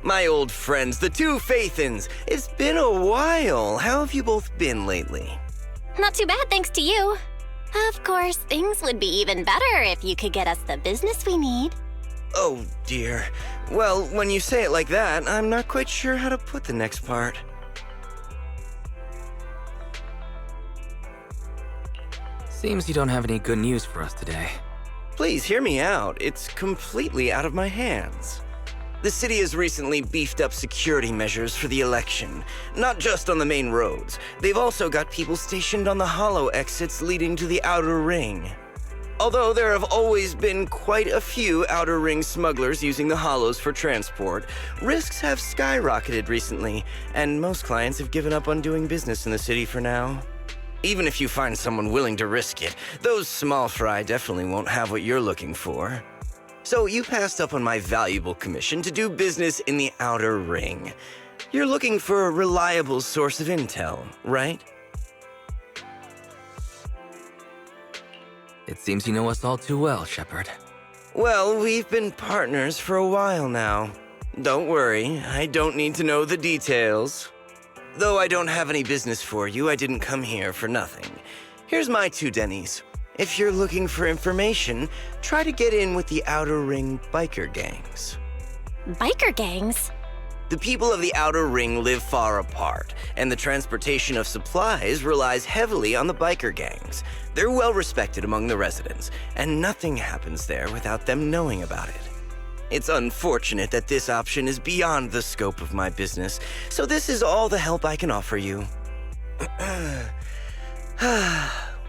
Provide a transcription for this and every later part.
My old friends, the two Faithins. It's been a while. How have you both been lately? Not too bad, thanks to you. Of course, things would be even better if you could get us the business we need. Oh, dear. Well, when you say it like that, I'm not quite sure how to put the next part. Seems you don't have any good news for us today. Please hear me out. It's completely out of my hands. The city has recently beefed up security measures for the election, not just on the main roads. They've also got people stationed on the hollow exits leading to the outer ring. Although there have always been quite a few outer ring smugglers using the hollows for transport, risks have skyrocketed recently, and most clients have given up on doing business in the city for now. Even if you find someone willing to risk it, those small fry definitely won't have what you're looking for. So you passed up on my valuable commission to do business in the outer ring. You're looking for a reliable source of intel, right? It seems you know us all too well, Shepard. Well, we've been partners for a while now. Don't worry, I don't need to know the details. Though I don't have any business for you, I didn't come here for nothing. Here's my 2 Denny's. If you're looking for information, try to get in with the Outer Ring biker gangs. Biker gangs? The people of the Outer Ring live far apart, and the transportation of supplies relies heavily on the biker gangs. They're well respected among the residents, and nothing happens there without them knowing about it. It's unfortunate that this option is beyond the scope of my business, so this is all the help I can offer you.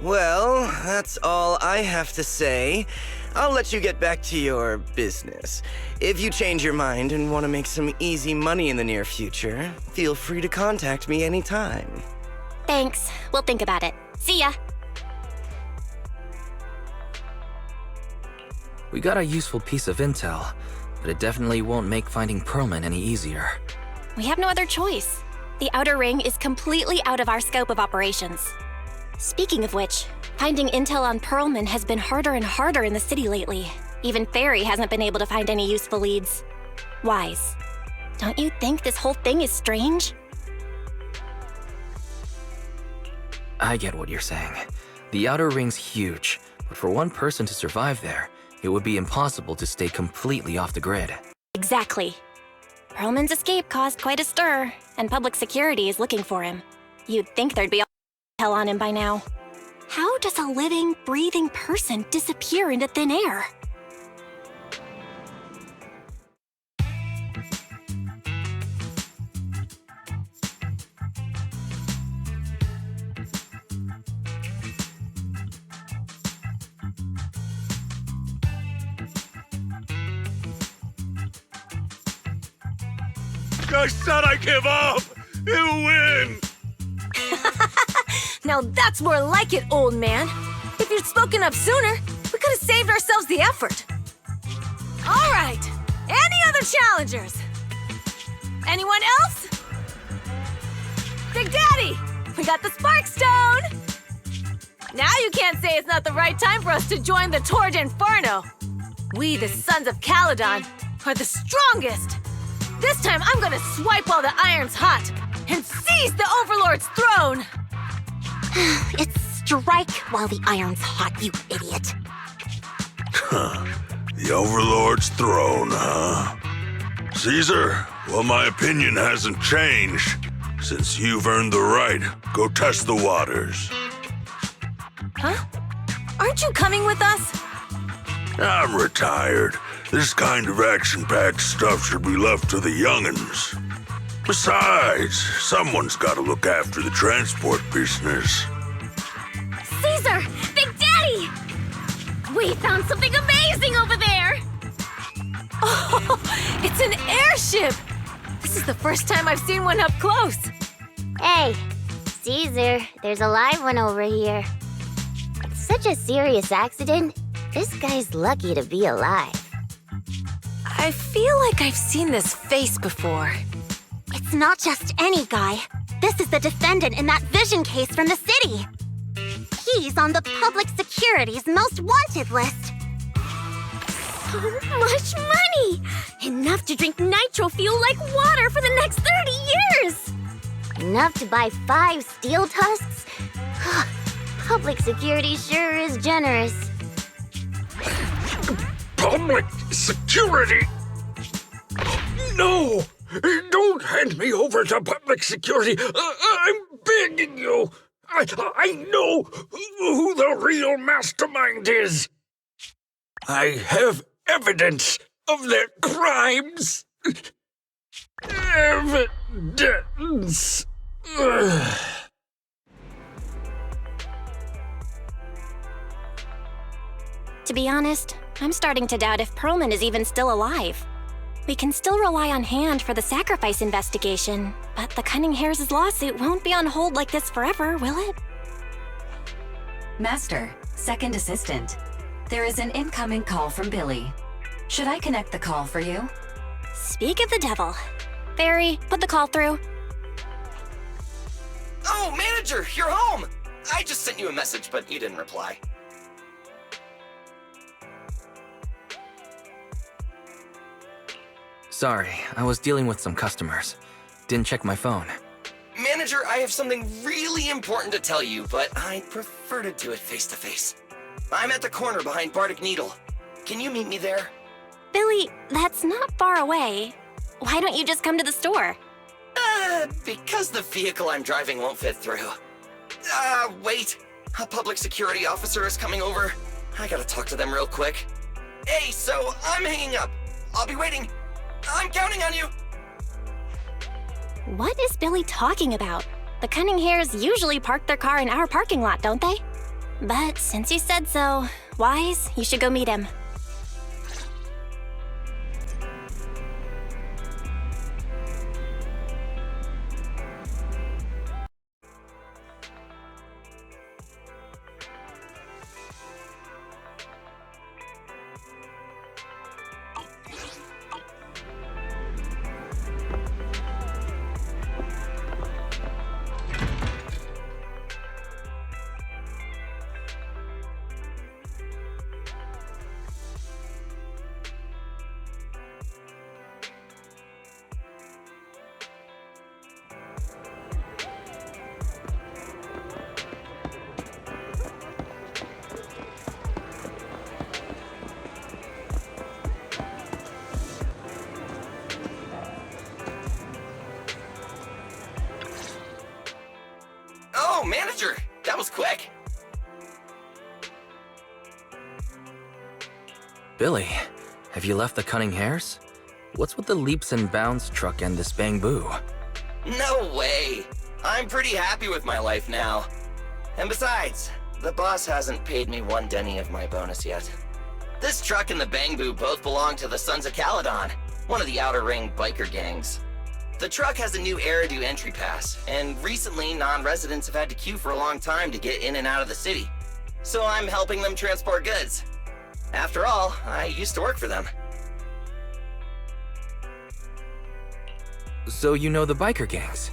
Well, that's all I have to say. I'll let you get back to your business. If you change your mind and want to make some easy money in the near future, feel free to contact me anytime. Thanks. We'll think about it. See ya. We got a useful piece of intel, but it definitely won't make finding Pearlman any easier. We have no other choice. The Outer Ring is completely out of our scope of operations. Speaking of which, finding intel on Pearlman has been harder and harder in the city lately. Even Fairy hasn't been able to find any useful leads. Wise, don't you think this whole thing is strange? I get what you're saying. The Outer Ring's huge, but for one person to survive there, it would be impossible to stay completely off the grid. Exactly. Pearlman's escape caused quite a stir, and public security is looking for him. You'd think there'd be hell on him by now. How does a living, breathing person disappear into thin air? I said I give up! You win! Now that's more like it, old man. If you'd spoken up sooner, we could have saved ourselves the effort. All right, any other challengers? Anyone else? Big Daddy, we got the Spark Stone! Now you can't say it's not the right time for us to join the Torrid Inferno. We, the Sons of Caledon, are the strongest. This time I'm gonna swipe while the iron's hot and seize the Overlord's throne! It's strike while the iron's hot, you idiot. The Overlord's throne, huh? Caesar, well, my opinion hasn't changed. Since you've earned the right, go test the waters. Huh? Aren't you coming with us? I'm retired. This kind of action-packed stuff should be left to the young'uns. Besides, someone's gotta look after the transport business. Caesar! Big Daddy! We found something amazing over there! Oh, it's an airship! This is the first time I've seen one up close. Hey, Caesar, there's a live one over here. It's such a serious accident. This guy's lucky to be alive. I feel like I've seen this face before. It's not just any guy. This is the defendant in that vision case from the city. He's on the public security's most wanted list. So much money! Enough to drink nitro fuel like water for the next 30 years! Enough to buy 5 steel tusks? Public security sure is generous. Public security? No! Don't hand me over to public security! I'm begging you! I know who the real mastermind is! I have evidence of their crimes! Evidence! To be honest, I'm starting to doubt if Perlman is even still alive. We can still rely on Hand for the sacrifice investigation, but the Cunning Hares' lawsuit won't be on hold like this forever, will it? Master, second assistant. There is an incoming call from Billy. Should I connect the call for you? Speak of the devil. Barry, put the call through. Oh, manager, you're home! I just sent you a message, but you didn't reply. Sorry, I was dealing with some customers. Didn't check my phone. Manager, I have something really important to tell you, but I'd prefer to do it face-to-face. I'm at the corner behind Bardic Needle. Can you meet me there? Billy, that's not far away. Why don't you just come to the store? Because the vehicle I'm driving won't fit through. Wait. A public security officer is coming over. I gotta talk to them real quick. Hey, so I'm hanging up. I'll be waiting. I'm counting on you! What is Billy talking about? The Cunning Hares usually park their car in our parking lot, don't they? But since you said so, Wise, you should go meet him. Manager, that was quick. Billy, have you left the Cunning Hares? What's with the leaps and bounds truck and this bang-boo? No way. I'm pretty happy with my life now. And besides, the boss hasn't paid me 1 denny of my bonus yet. This truck and the bang-boo both belong to the Sons of Caledon, one of the Outer Ring biker gangs. The truck has a Nью-Эриду entry pass, and recently non-residents have had to queue for a long time to get in and out of the city. So I'm helping them transport goods. After all, I used to work for them. So you know the biker gangs?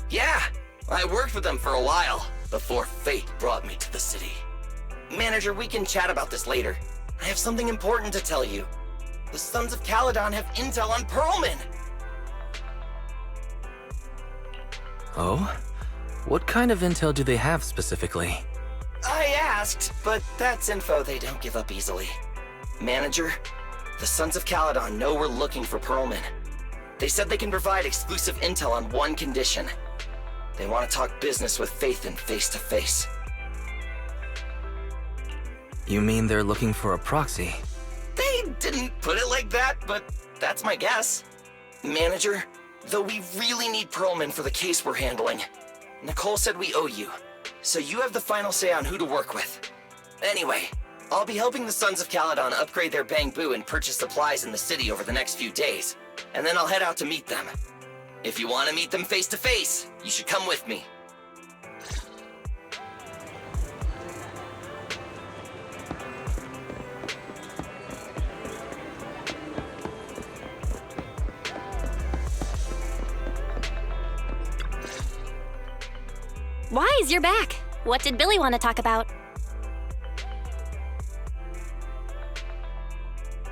Yeah, I worked with them for a while, before fate brought me to the city. Manager, we can chat about this later. I have something important to tell you. The Sons of Caledon have intel on Perlman! Oh? What kind of intel do they have specifically? I asked, but that's info they don't give up easily. Manager, the Sons of Caledon know we're looking for Perlman. They said they can provide exclusive intel on one condition. They want to talk business with Faith and face-to-face. You mean they're looking for a proxy? They didn't put it like that, but that's my guess. Manager, though we really need Perlman for the case we're handling, Nicole said we owe you, so you have the final say on who to work with. Anyway, I'll be helping the Sons of Caledon upgrade their bang-boo and purchase supplies in the city over the next few days, and then I'll head out to meet them. If you want to meet them face-to-face, you should come with me. Wise, you're back. What did Billy want to talk about?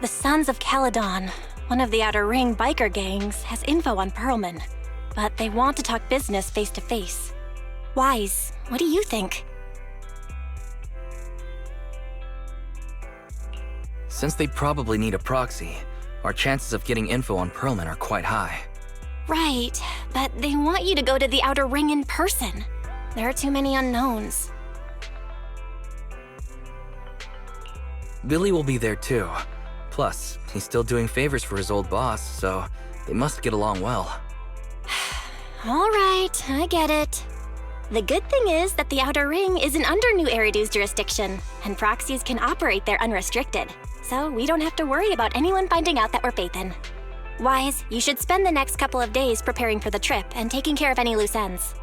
The Sons of Caledon, one of the Outer Ring biker gangs, has info on Perlman, but they want to talk business face to face. Wise, what do you think? Since they probably need a proxy, our chances of getting info on Perlman are quite high. Right, but they want you to go to the Outer Ring in person. There are too many unknowns. Billy will be there too. Plus, he's still doing favors for his old boss, so they must get along well. All right, I get it. The good thing is that the Outer Ring isn't under Nью-Эриdu's jurisdiction, and proxies can operate there unrestricted. So we don't have to worry about anyone finding out that we're Phaethon. Wise, you should spend the next couple of days preparing for the trip and taking care of any loose ends.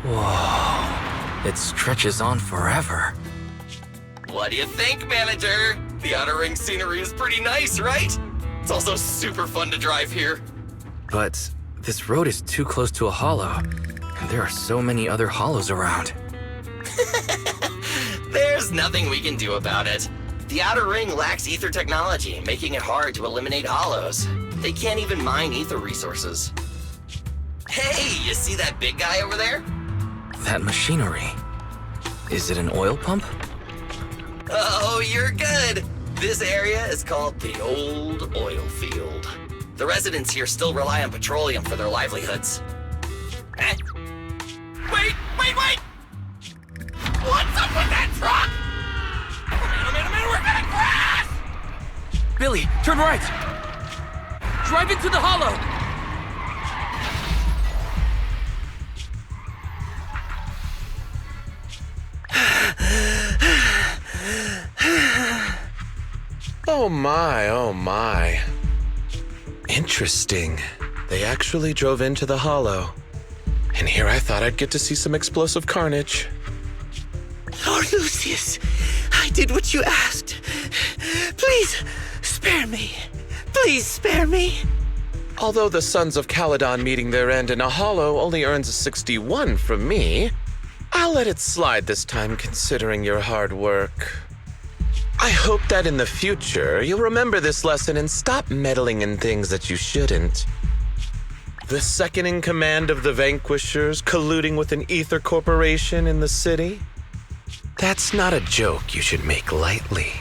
Whoa, it stretches on forever. What do you think, manager? The Outer Ring scenery is pretty nice, right? It's also super fun to drive here. But this road is too close to a hollow, and there are so many other hollows around. There's nothing we can do about it. The Outer Ring lacks ether technology, making it hard to eliminate hollows. They can't even mine ether resources. Hey, you see that big guy over there? That machinery. Is it an oil pump? Oh, you're good. This area is called the Old Oil Field. The residents here still rely on petroleum for their livelihoods. Eh? Wait! What's up with that truck? Oh man, we're gonna crash! Billy, turn right! Drive into the hollow! Oh my. Interesting. They actually drove into the hollow. And here I thought I'd get to see some explosive carnage. Lord Lucius, I did what you asked. Please, spare me. Please spare me. Although the Sons of Caledon meeting their end in a hollow only earns a 61 from me, I'll let it slide this time considering your hard work. I hope that in the future, you'll remember this lesson and stop meddling in things that you shouldn't. The second in command of the Vanquishers colluding with an ether corporation in the city? That's not a joke you should make lightly.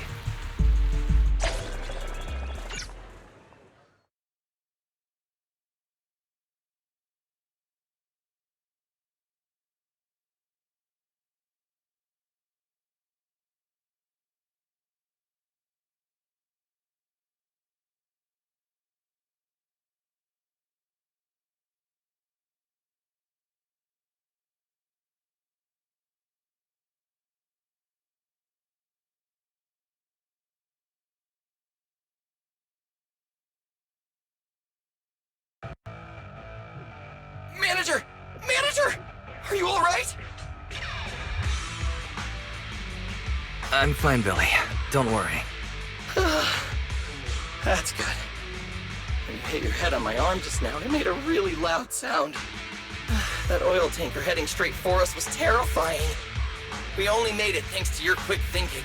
Manager! Are you alright? I'm fine, Billy. Don't worry. That's good. When you hit your head on my arm just now, it made a really loud sound. That oil tanker heading straight for us was terrifying. We only made it thanks to your quick thinking.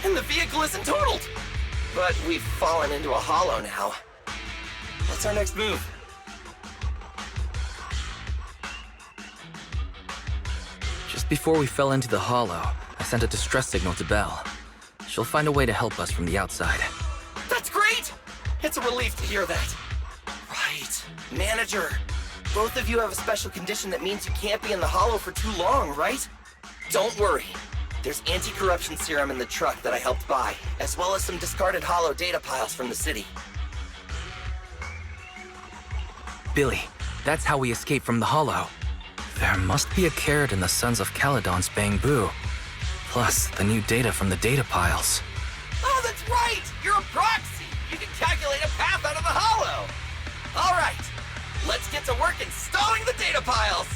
And the vehicle isn't totaled. But we've fallen into a hollow now. What's our next move? Just before we fell into the hollow, I sent a distress signal to Belle. She'll find a way to help us from the outside. That's great! It's a relief to hear that. Right. Manager, Both of you have a special condition that means you can't be in the hollow for too long, right? Don't worry. There's anti-corruption serum in the truck that I helped buy, as well as some discarded hollow data piles from the city. Billy, that's how we escape from the hollow. There must be a carrot in the Sons of Caledon's bamboo. Plus, the new data from the data piles. Oh, that's right! You're a proxy! You can calculate a path out of the hollow! All right, let's get to work installing the data piles!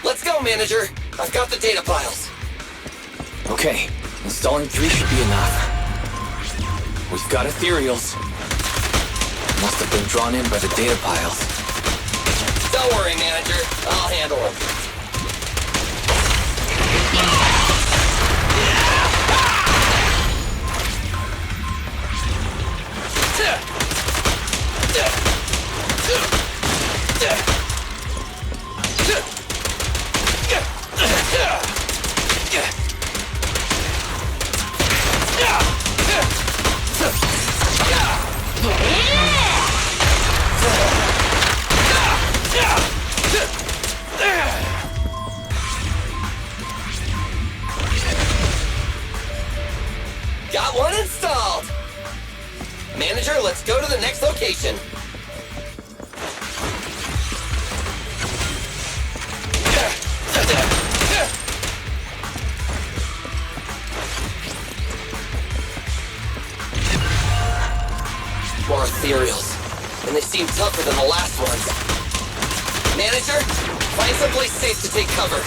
Let's go, manager! I've got the data piles. Okay, installing 3 should be enough. We've got ethereals. Must have been drawn in by the data piles. Don't worry, manager. I'll handle them. Got one installed! Manager, let's go to the next location. More ethereals, and they seem tougher than the last ones. Manager, find someplace safe to take cover.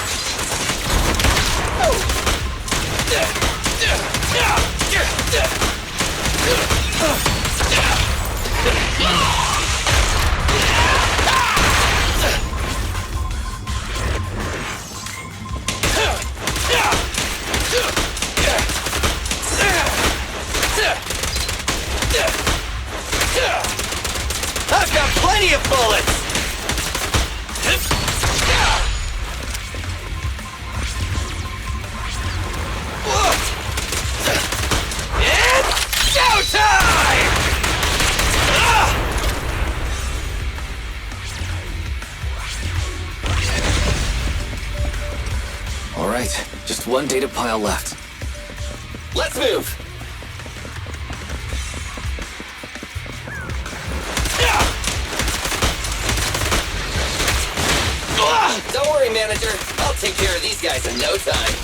I've got plenty of bullets! It's showtime! All right, just one data pile left. Let's move! Don't worry, manager. I'll take care of these guys in no time.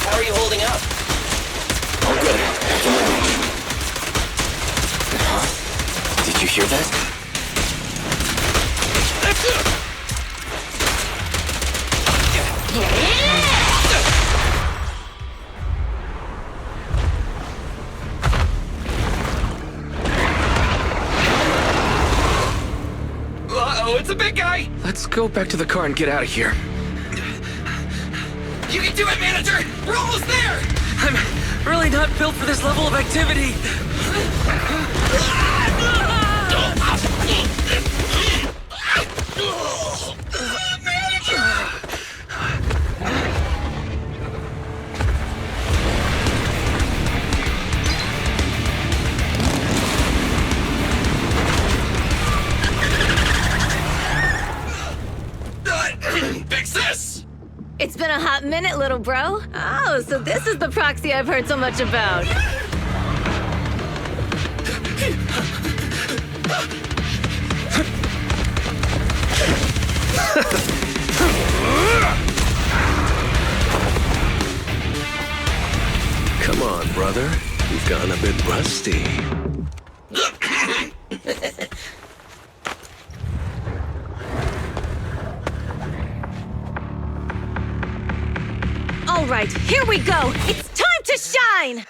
How are you holding up? All good. I can manage. Huh? Did you hear that? Uh-oh, it's a big guy! Let's go back to the car and get out of here. You can do it, manager! We're almost there! I'm really not built for this level of activity. Fix this! It's been a hot minute, little bro. Oh, so this is the proxy I've heard so much about. Come on, brother. You've gone a bit rusty. All right, here we go. It's time to shine!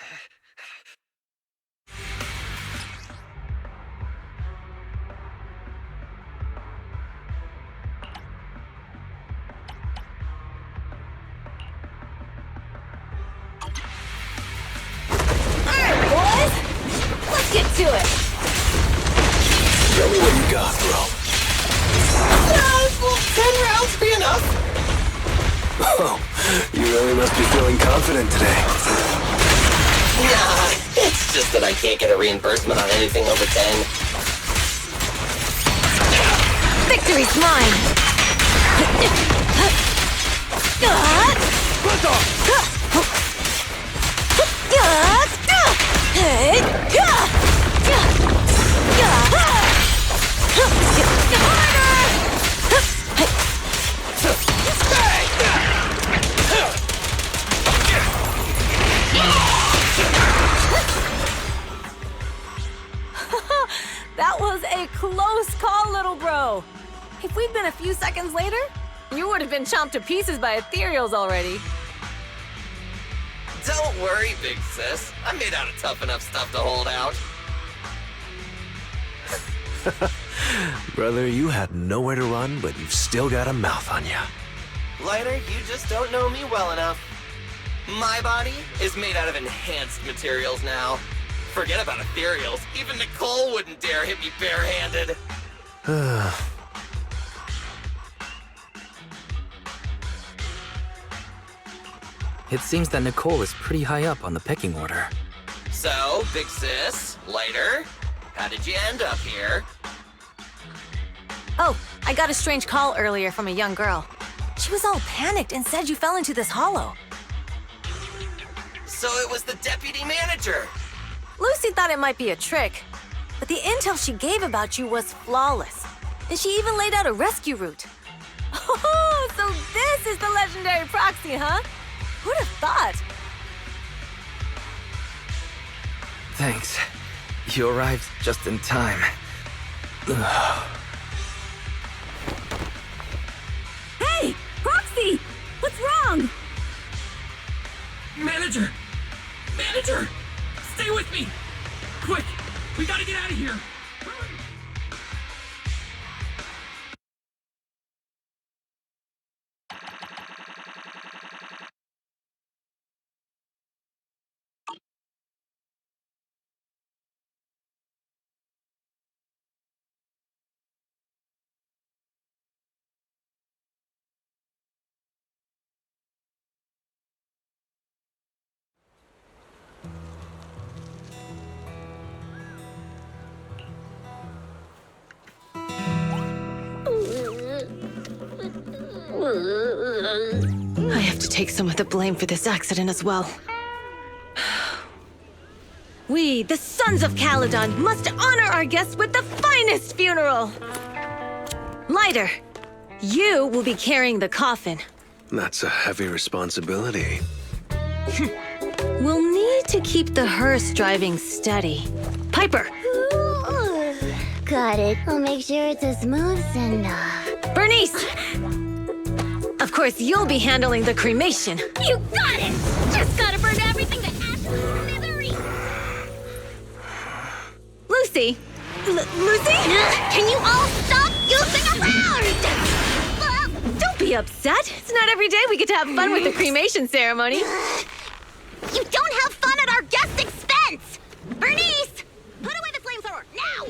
Alright, boys! Let's get to it! Show me what you got, bro. Will 10 rounds be enough? Oh, You really must be feeling confident today. Nah, it's just that I can't get a reimbursement on anything over 10. Victory's mine! That was a close call, little bro. If we'd been a few seconds later, you would have been chomped to pieces by ethereals already. Don't worry, big sis. I'm made out of tough enough stuff to hold out. Brother, you had nowhere to run, but you've still got a mouth on you. Lighter, you just don't know me well enough. My body is made out of enhanced materials now. Forget about ethereals. Even Nicole wouldn't dare hit me barehanded. It seems that Nicole is pretty high up on the pecking order. So, big sis, Lighter, how did you end up here? Oh, I got a strange call earlier from a young girl. She was all panicked and said you fell into this hollow. So it was the deputy manager. Lucy thought it might be a trick, but the intel she gave about you was flawless. And she even laid out a rescue route. Oh, so this is the legendary Proksi, huh? Who'd have thought? Thanks. You arrived just in time. Hey, Proksi! What's wrong? Manager! Manager! Stay with me! Quick! We gotta get out of here! I have to take some of the blame for this accident as well. We, the Sons of Caledon, must honor our guests with the finest funeral! Lighter, you will be carrying the coffin. That's a heavy responsibility. We'll need to keep the hearse driving steady. Piper! Got it. I'll make sure it's as smooth enough. Bernice! Of course, you'll be handling the cremation. You got it! Just gotta burn everything to ashes and smithereens! Lucy! Lucy? Can you all stop using around? Don't be upset. It's not every day we get to have fun with the cremation ceremony. You don't have fun at our guest expense! Bernice! Put away the flamethrower, now!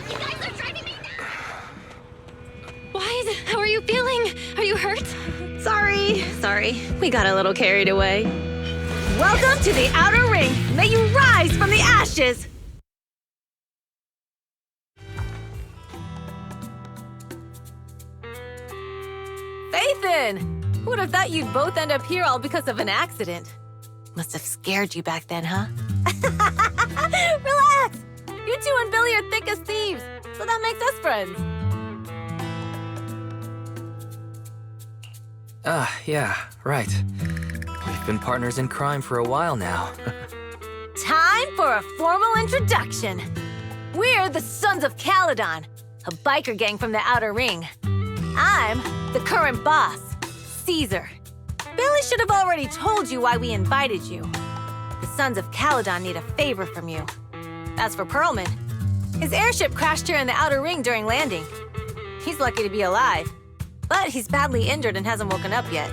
You guys are driving me nuts! Why? How are you feeling? Are you hurt? Sorry. We got a little carried away. Welcome to the Outer Ring. May you rise from the ashes! Faithin! Who would have thought you'd both end up here all because of an accident? Must have scared you back then, huh? Relax! You two and Billy are thick as thieves, so that makes us friends. Yeah, right. We've been partners in crime for a while now. Time for a formal introduction. We're the Sons of Caledon, a biker gang from the Outer Ring. I'm the current boss, Caesar. Billy should have already told you why we invited you. The Sons of Caledon need a favor from you. As for Perlman, his airship crashed here in the Outer Ring during landing. He's lucky to be alive, but he's badly injured and hasn't woken up yet.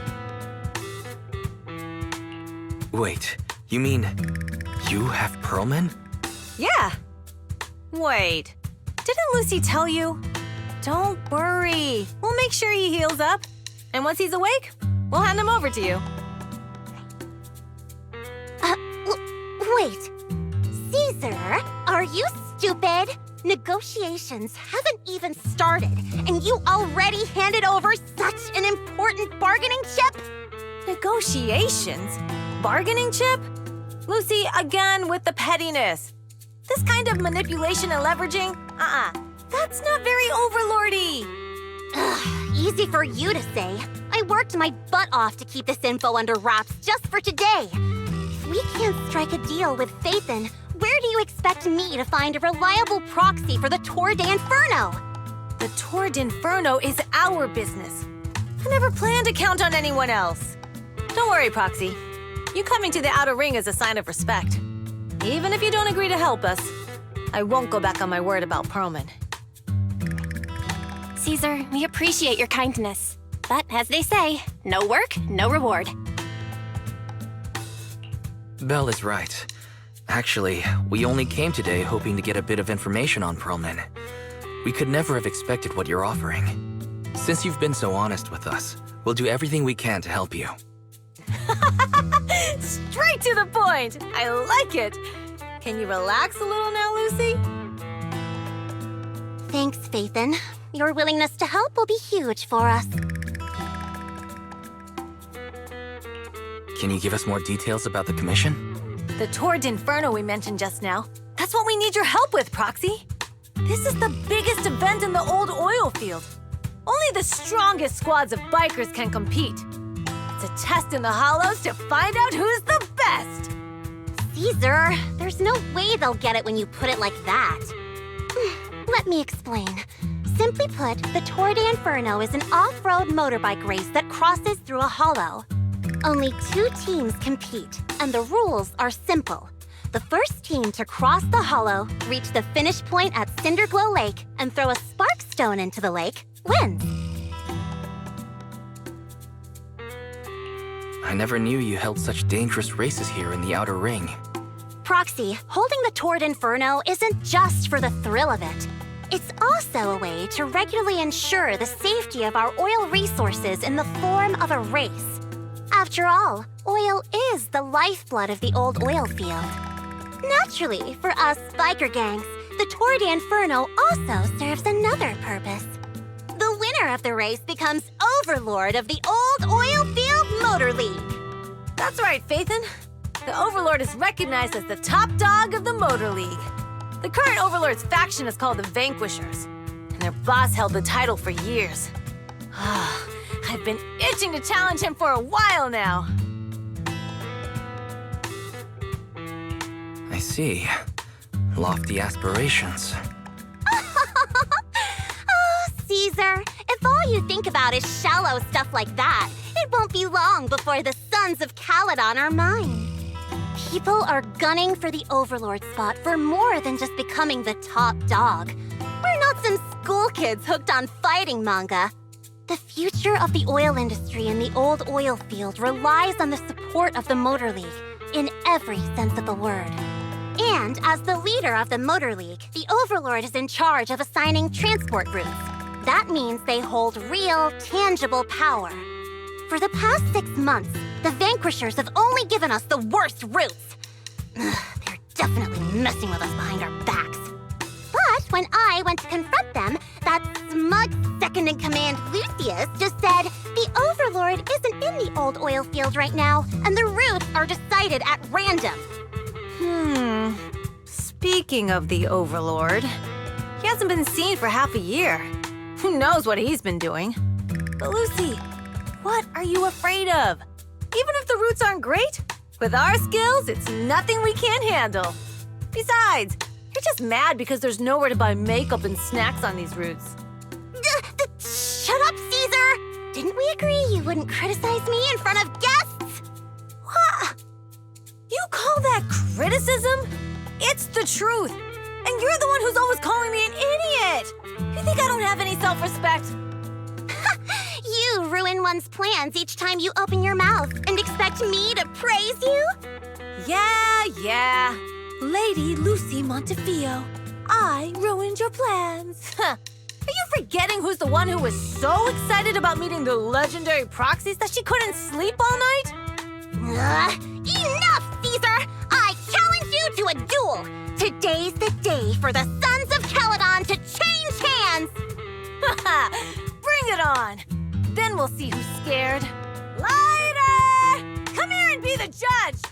Wait, you mean you have Perlman? Yeah. Wait, didn't Lucy tell you? Don't worry, we'll make sure he heals up. And once he's awake, We'll hand them over to you. Wait. Caesar, are you stupid? Negotiations haven't even started, and you already handed over such an important bargaining chip? Negotiations? Bargaining chip? Lucy, again with the pettiness. This kind of manipulation and leveraging? That's not very overlordy. Easy for you to say. I worked my butt off to keep this info under wraps just for today. If we can't strike a deal with Phaethon, where do you expect me to find a reliable proxy for the Tour d'Inferno? The Tour d'Inferno is our business. I never planned to count on anyone else. Don't worry, Proxy. You coming to the Outer Ring is a sign of respect. Even if you don't agree to help us, I won't go back on my word about Perlman. Caesar, we appreciate your kindness. But as they say, no work, no reward. Belle is right. Actually, we only came today hoping to get a bit of information on Perlman. We could never have expected what you're offering. Since you've been so honest with us, we'll do everything we can to help you. Straight to the point! I like it! Can you relax a little now, Lucy? Thanks, Phaethon. Your willingness to help will be huge for us. Can you give us more details about the commission? The Tour d'Inferno we mentioned just now. That's what we need your help with, Proxy. This is the biggest event in the old oil field. Only the strongest squads of bikers can compete. It's a test in the hollows to find out who's the best. Caesar, there's no way they'll get it when you put it like that. Let me explain. Simply put, the Tour d'Inferno is an off-road motorbike race that crosses through a hollow. Only 2 teams compete, and the rules are simple. The first team to cross the hollow, reach the finish point at Cinderglow Lake, and throw a spark stone into the lake, wins. I never knew you held such dangerous races here in the Outer Ring. Proxy, holding the Tour d'Inferno isn't just for the thrill of it. It's also a way to regularly ensure the safety of our oil resources in the form of a race. After all, oil is the lifeblood of the old oil field. Naturally, for us biker gangs, the Tour d'Inferno also serves another purpose. The winner of the race becomes overlord of the old oil field motor league. That's right, Phaethon. The Overlord is recognized as the top dog of the Motor League. The current Overlord's faction is called the Vanquishers, and their boss held the title for years. I've been itching to challenge him for a while now. I see. Lofty aspirations. Oh, Caesar, if all you think about is shallow stuff like that, it won't be long before the sons of Caledon are mine. People are gunning for the Overlord spot for more than just becoming the top dog. We're not some school kids hooked on fighting manga. The future of the oil industry in the old oil field relies on the support of the Motor League, in every sense of the word. And as the leader of the Motor League, the Overlord is in charge of assigning transport routes. That means they hold real, tangible power. For the past 6 months, the Vanquishers have only given us the worst routes. They're definitely messing with us behind our backs. But when I went to confront them, that smug second-in-command Lucius just said the Overlord isn't in the old oil field right now, and the routes are decided at random. Speaking of the Overlord, he hasn't been seen for half a year. Who knows what he's been doing? But Lucy, what are you afraid of? Even if the routes aren't great, with our skills, it's nothing we can't handle. Besides, you're just mad because there's nowhere to buy makeup and snacks on these routes. Shut up, Caesar! Didn't we agree you wouldn't criticize me in front of guests? What? You call that criticism? It's the truth. And you're the one who's always calling me an idiot. You think I don't have any self-respect? You ruin one's plans each time you open your mouth and expect me to praise you? Yeah. Lady Lucy Montefiore, I ruined your plans. you forgetting who's the one who was so excited about meeting the legendary Proxies that she couldn't sleep all night? Enough, Caesar! I challenge you to a duel! Today's the day for the Sons of Caledon to change hands! Bring it on! Then we'll see who's scared. Lighter! Come here and be the judge!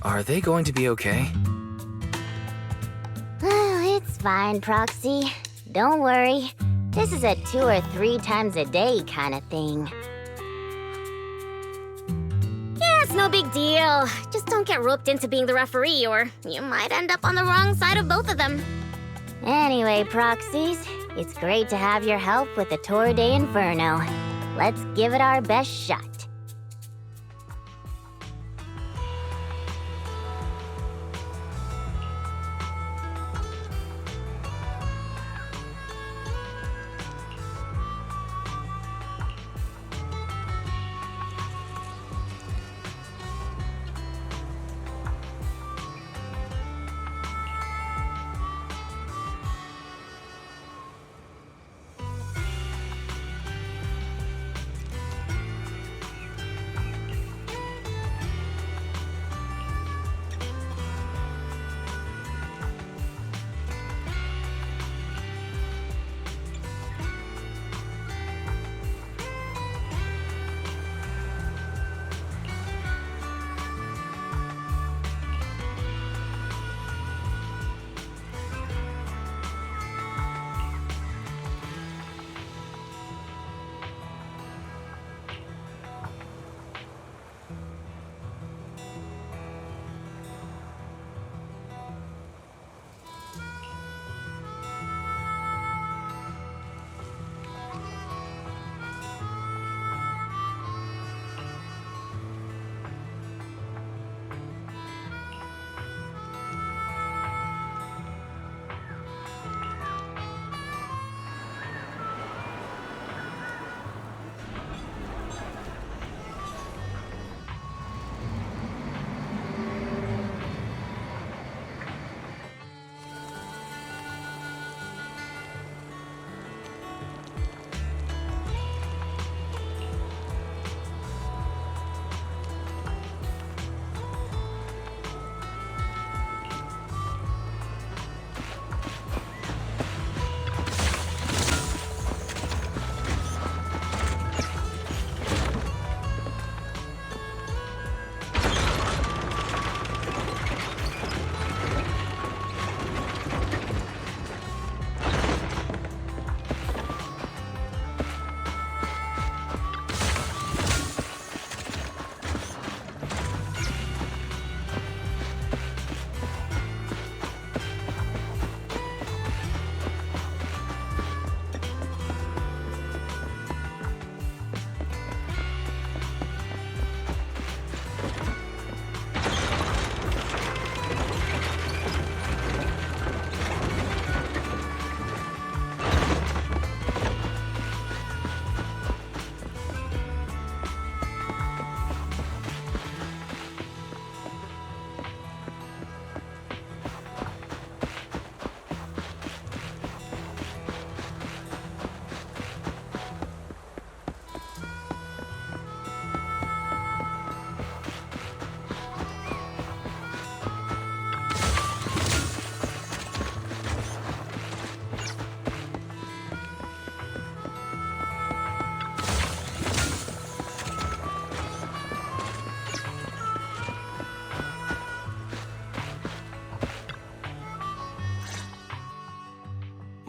Are they going to be okay? It's fine, Proxy. Don't worry. This is a 2 or 3 times a day kind of thing. Yeah, it's no big deal. Just don't get roped into being the referee, or you might end up on the wrong side of both of them. Anyway, Proxies, it's great to have your help with the Tour de Inferno. Let's give it our best shot.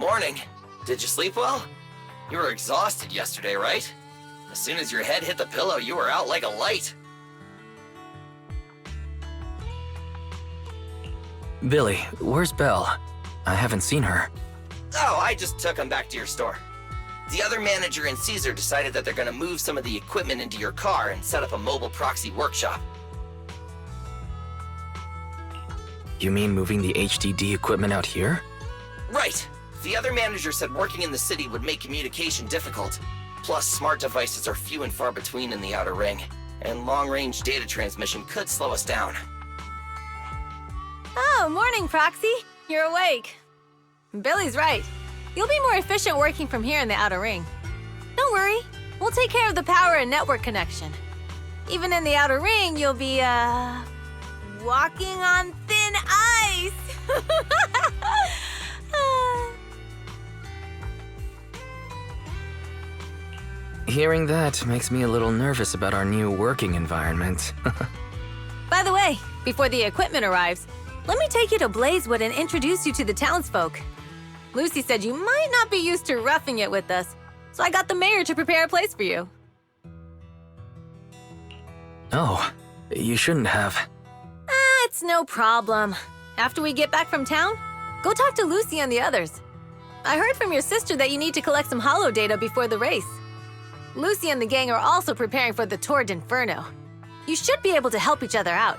Morning. Did you sleep well? You were exhausted yesterday, right? As soon as your head hit the pillow, you were out like a light. Billy, where's Belle? I haven't seen her. Oh, I just took him back to your store. The other manager and Caesar decided that they're gonna move some of the equipment into your car and set up a mobile proxy workshop. You mean moving the HDD equipment out here? Right. The other manager said working in the city would make communication difficult. Plus, smart devices are few and far between in the Outer Ring, and long-range data transmission could slow us down. Oh, morning, Proxy. You're awake. Billy's right. You'll be more efficient working from here in the outer ring. Don't worry, we'll take care of the power and network connection. Even in the outer ring, you'll be, walking on thin ice! Hearing that makes me a little nervous about our new working environment. By the way, before the equipment arrives, let me take you to Blazewood and introduce you to the townsfolk. Lucy said you might not be used to roughing it with us, so I got the mayor to prepare a place for you. Oh, you shouldn't have. It's no problem. After we get back from town, go talk to Lucy and the others. I heard from your sister that you need to collect some holo data before the race. Lucy and the gang are also preparing for the Tour d'Inferno. You should be able to help each other out.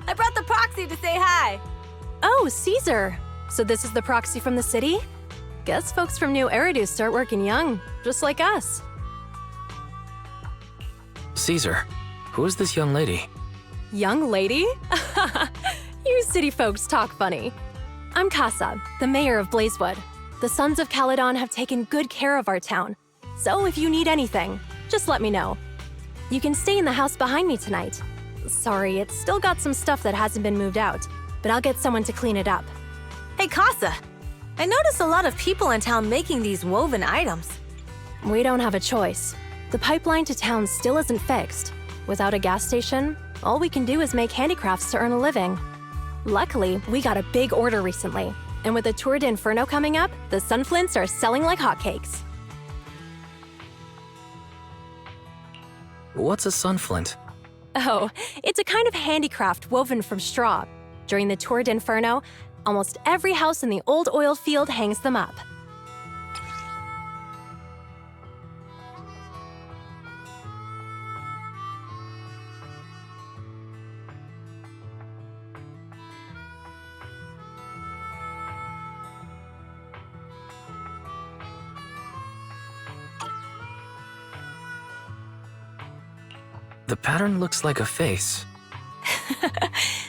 I brought the Proxy to say hi. Oh, Caesar. So this is the Proxy from the city? Guess folks from Nью-Эриду start working young, just like us. Caesar, who is this young lady? Young lady? You city folks talk funny. I'm Casa, the mayor of Blazewood. The Sons of Caledon have taken good care of our town. So if you need anything, just let me know. You can stay in the house behind me tonight. Sorry, it's still got some stuff that hasn't been moved out, but I'll get someone to clean it up. Hey, Casa. I noticed a lot of people in town making these woven items. We don't have a choice. The pipeline to town still isn't fixed. Without a gas station, all we can do is make handicrafts to earn a living. Luckily, we got a big order recently, and with the Tour d'Inferno coming up, the sunflints are selling like hotcakes. What's a sunflint? Oh, it's a kind of handicraft woven from straw. During the Tour d'Inferno, almost every house in the old oil field hangs them up. The pattern looks like a face.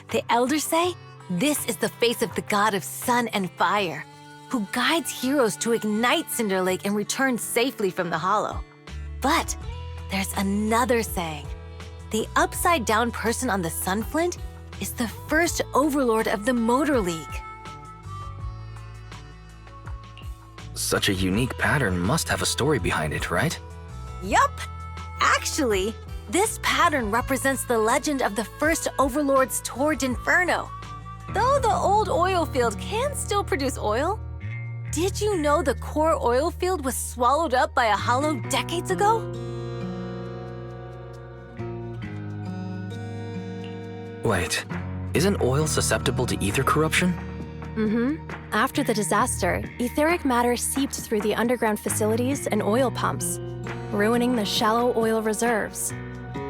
The elders say this is the face of the god of sun and fire, who guides heroes to ignite Cinder Lake and return safely from the hollow. But there's another saying. The upside-down person on the sunflint is the first overlord of the Motor League. Such a unique pattern must have a story behind it, right? Yup! Actually, this pattern represents the legend of the first overlord's Tour d'Inferno. Though the old oil field can still produce oil, did you know the core oil field was swallowed up by a hollow decades ago? Wait, isn't oil susceptible to ether corruption? After the disaster, etheric matter seeped through the underground facilities and oil pumps, ruining the shallow oil reserves.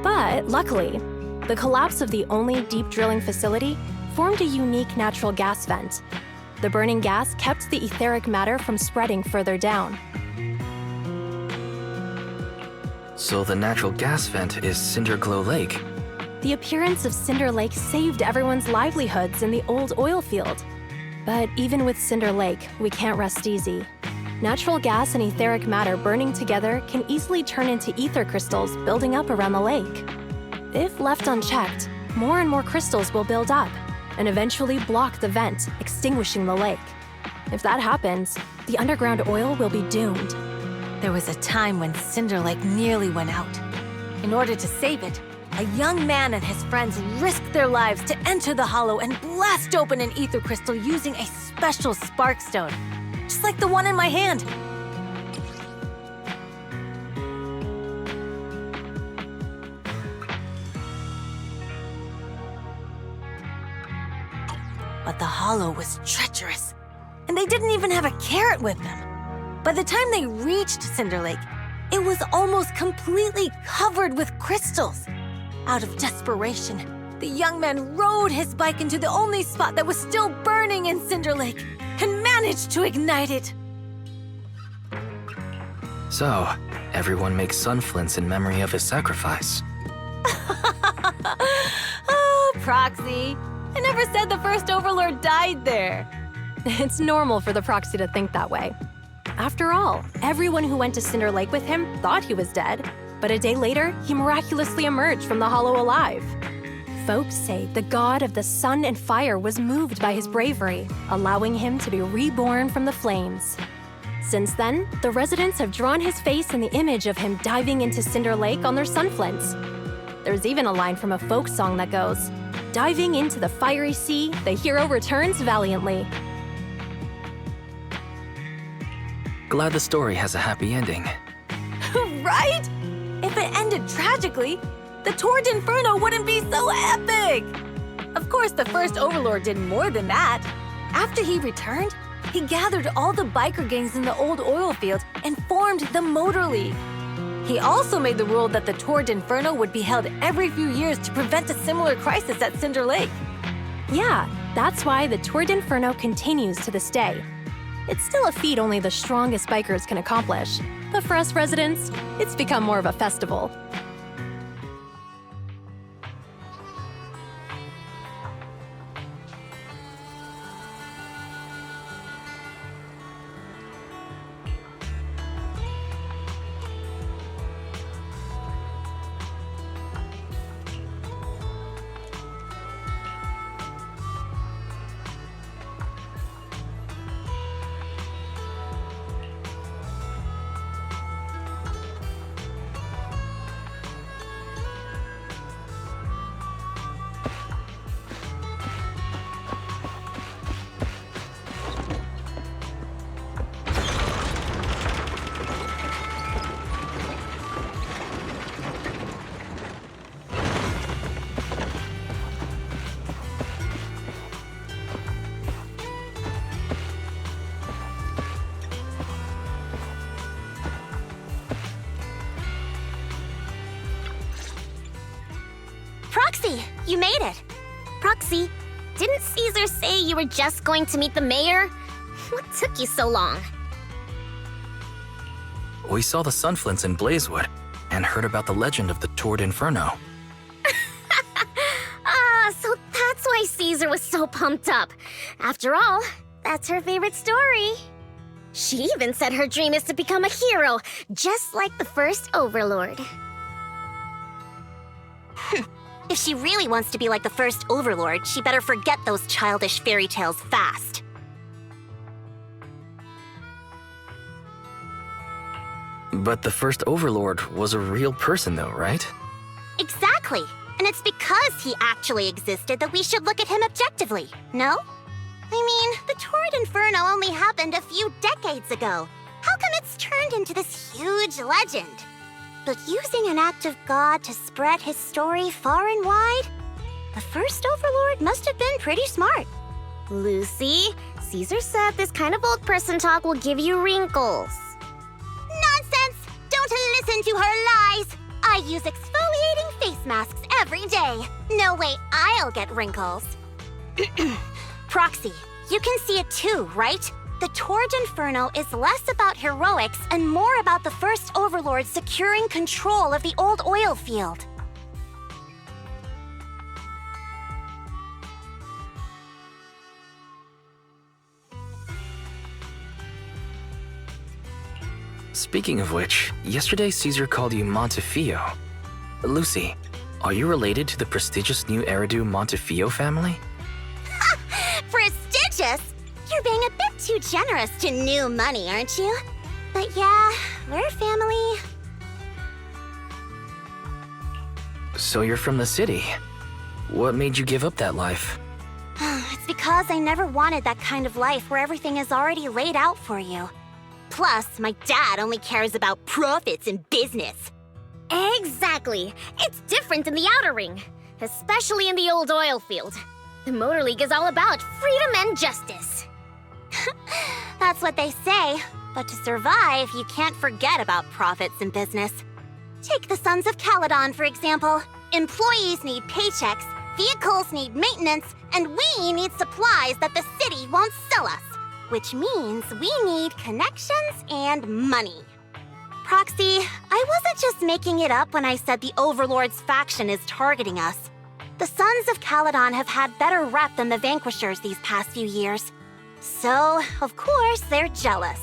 But luckily, the collapse of the only deep drilling facility formed a unique natural gas vent. The burning gas kept the etheric matter from spreading further down. So the natural gas vent is Cinderglow Lake. The appearance of Cinder Lake saved everyone's livelihoods in the old oil field. But even with Cinder Lake, we can't rest easy. Natural gas and etheric matter burning together can easily turn into ether crystals building up around the lake. If left unchecked, more and more crystals will build up and eventually block the vent, extinguishing the lake. If that happens, the underground oil will be doomed. There was a time when Cinder Lake nearly went out. In order to save it, a young man and his friends risked their lives to enter the hollow and blast open an ether crystal using a special spark stone, just like the one in my hand. But the hollow was treacherous, and they didn't even have a carrot with them. By the time they reached Cinder Lake, it was almost completely covered with crystals. Out of desperation, the young man rode his bike into the only spot that was still burning in Cinder Lake and managed to ignite it. So, everyone makes sunflints in memory of his sacrifice. Oh, Proxy. I never said the first Overlord died there. It's normal for the Proxy to think that way. After all, everyone who went to Cinder Lake with him thought he was dead, but a day later, he miraculously emerged from the hollow alive. Folks say the god of the sun and fire was moved by his bravery, allowing him to be reborn from the flames. Since then, the residents have drawn his face in the image of him diving into Cinder Lake on their sunflints. There's even a line from a folk song that goes, "Diving into the fiery sea, the hero returns valiantly." Glad the story has a happy ending. Right? If it ended tragically, the Torrent Inferno wouldn't be so epic! Of course, the first Overlord did more than that. After he returned, he gathered all the biker gangs in the old oil field and formed the Motor League. He also made the rule that the Torrent Inferno would be held every few years to prevent a similar crisis at Cinder Lake. Yeah, that's why the Torrent Inferno continues to this day. It's still a feat only the strongest bikers can accomplish, but for us residents, it's become more of a festival. Proxy, you made it. Proxy, didn't Caesar say you were just going to meet the mayor? What took you so long? We saw the sunflints in Blazewood and heard about the legend of the Torrent Inferno. So that's why Caesar was so pumped up. After all, that's her favorite story. She even said her dream is to become a hero, just like the first Overlord. If she really wants to be like the first Overlord, she better forget those childish fairy tales fast. But the first Overlord was a real person though, right? Exactly. And it's because he actually existed that we should look at him objectively, no? I mean, the Torrent Inferno only happened a few decades ago. How come it's turned into this huge legend? But using an act of God to spread his story far and wide? The first Overlord must have been pretty smart. Lucy, Caesar said this kind of old person talk will give you wrinkles. Nonsense! Don't listen to her lies! I use exfoliating face masks every day. No way I'll get wrinkles. Proxy, you can see it too, right? The Torrent Inferno is less about heroics and more about the first Overlord securing control of the old oil field. Speaking of which, yesterday Caesar called you Montefiore. Lucy, are you related to the prestigious Nью-Эриду Montefiore family? Prestigious? You're being a bit too generous to new money, aren't you? But yeah, we're family. So you're from the city. What made you give up that life? It's because I never wanted that kind of life where everything is already laid out for you. Plus, my dad only cares about profits and business. Exactly. It's different in the Outer Ring, especially in the old oil field. The Motor League is all about freedom and justice. That's what they say. But to survive, you can't forget about profits in business. Take the Sons of Caledon, for example. Employees need paychecks, vehicles need maintenance, and we need supplies that the city won't sell us. Which means we need connections and money. Proxy, I wasn't just making it up when I said the Overlord's faction is targeting us. The Sons of Caledon have had better rep than the Vanquishers these past few years. So, of course, they're jealous.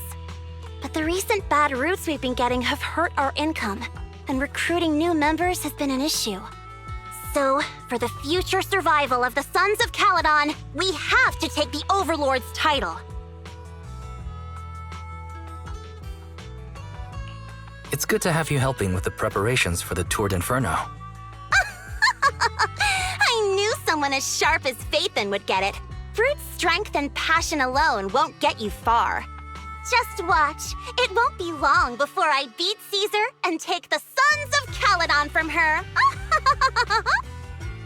But the recent bad routes we've been getting have hurt our income, and recruiting new members has been an issue. So, for the future survival of the Sons of Caledon, we have to take the Overlord's title. It's good to have you helping with the preparations for the Tour d'Inferno. I knew someone as sharp as Phaethon would get it. Brute strength and passion alone won't get you far. Just watch. It won't be long before I beat Caesar and take the Sons of Caledon from her.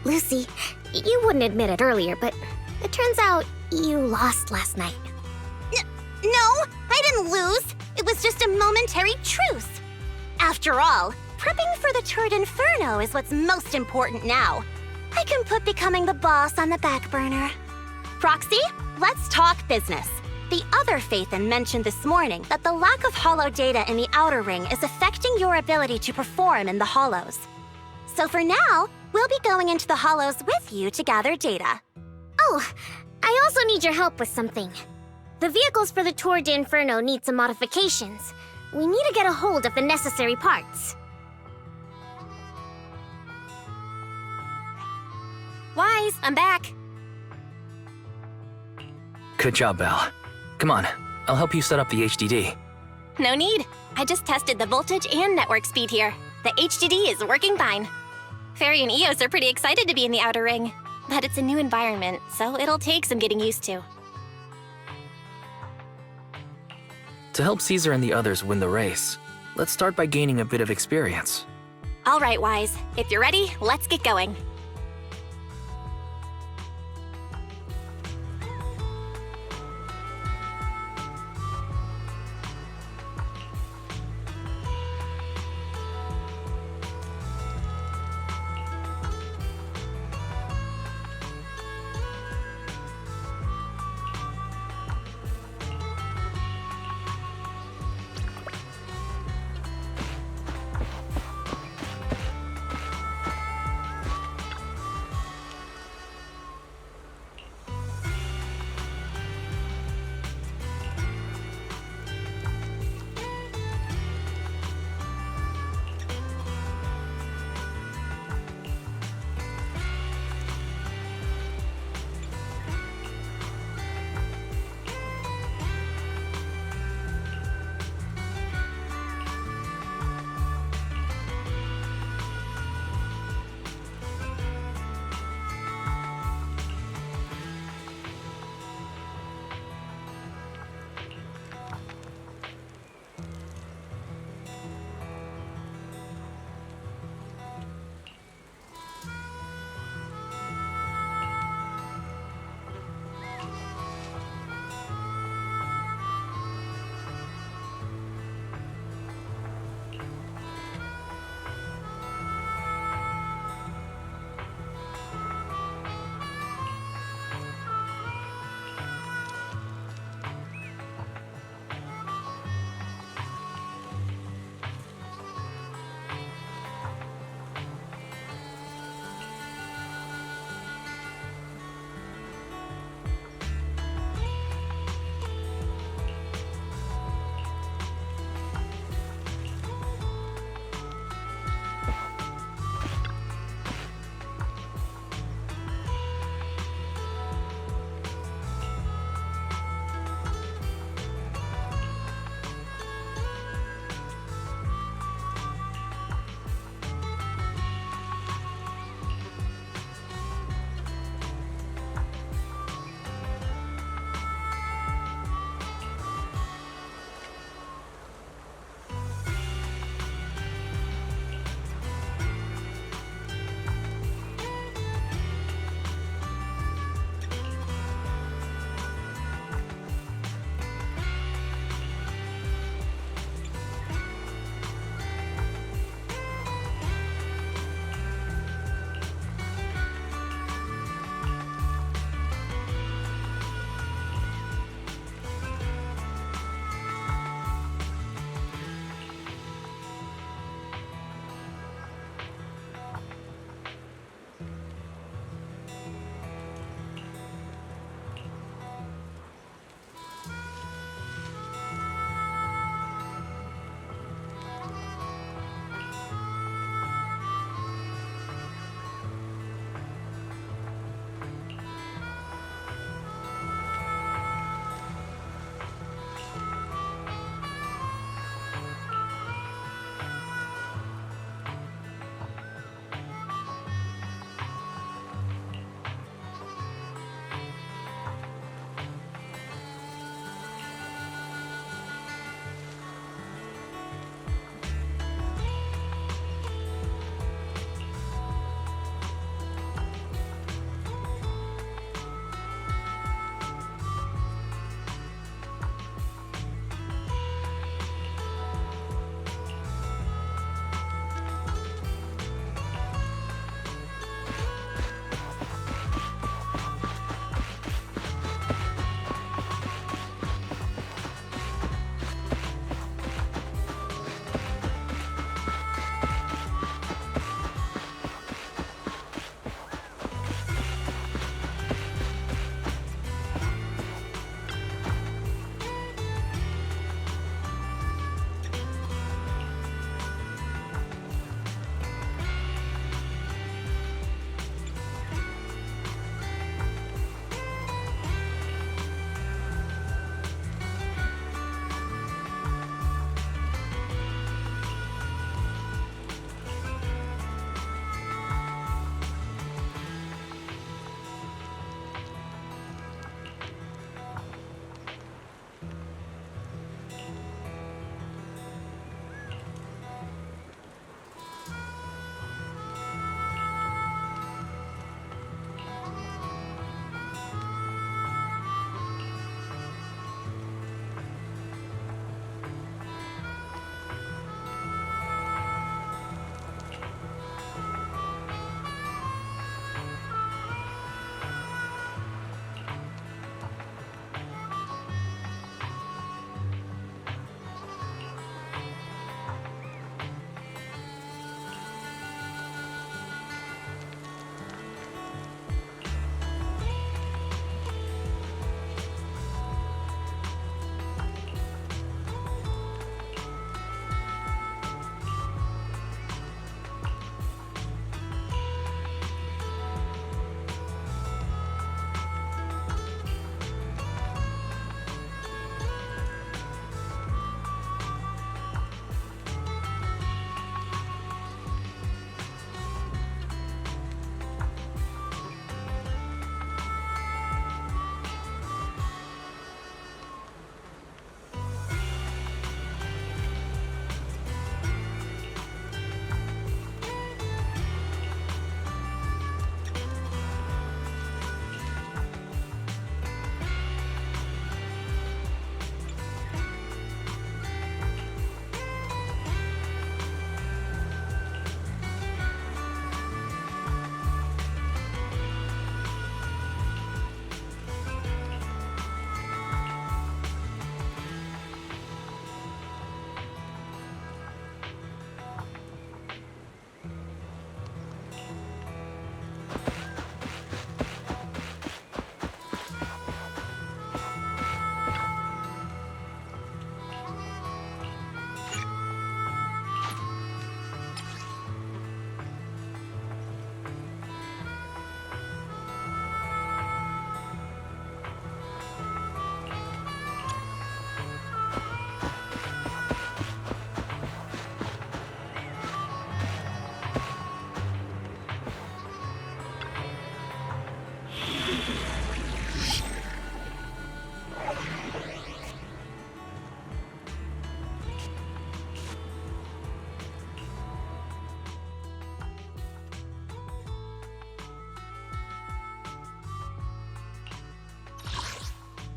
Lucy, you wouldn't admit it earlier, but it turns out you lost last night. No, I didn't lose. It was just a momentary truce. After all, prepping for the Tour d'Inferno is what's most important now. I can put becoming the boss on the back burner. Proxy, let's talk business. The other Phaethon mentioned this morning that the lack of hollow data in the Outer Ring is affecting your ability to perform in the Hollows. So for now, we'll be going into the Hollows with you to gather data. Oh, I also need your help with something. The vehicles for the Tour d'Inferno need some modifications. We need to get a hold of the necessary parts. Wise, I'm back. Good job, Belle. Come on, I'll help you set up the HDD. No need. I just tested the voltage and network speed here. The HDD is working fine. Fairy and Eos are pretty excited to be in the Outer Ring, but it's a new environment, so it'll take some getting used to. To help Caesar and the others win the race, let's start by gaining a bit of experience. All right, Wise. If you're ready, let's get going.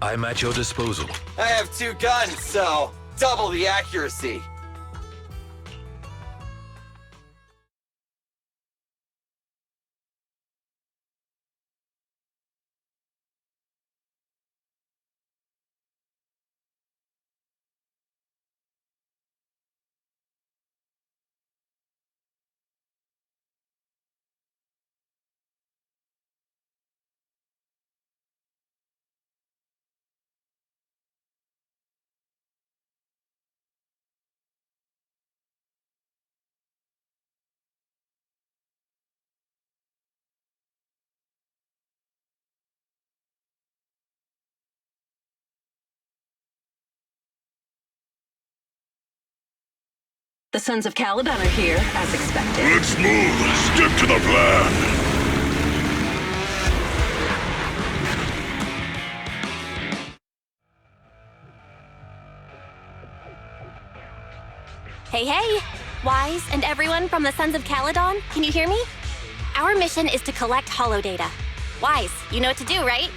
I'm at your disposal. I have 2 guns, so double the accuracy. The Sons of Caledon are here, as expected. Let's move. Stick to the plan. Hey, hey! Wise and everyone from the Sons of Caledon, can you hear me? Our mission is to collect holodata. Wise, you know what to do, right?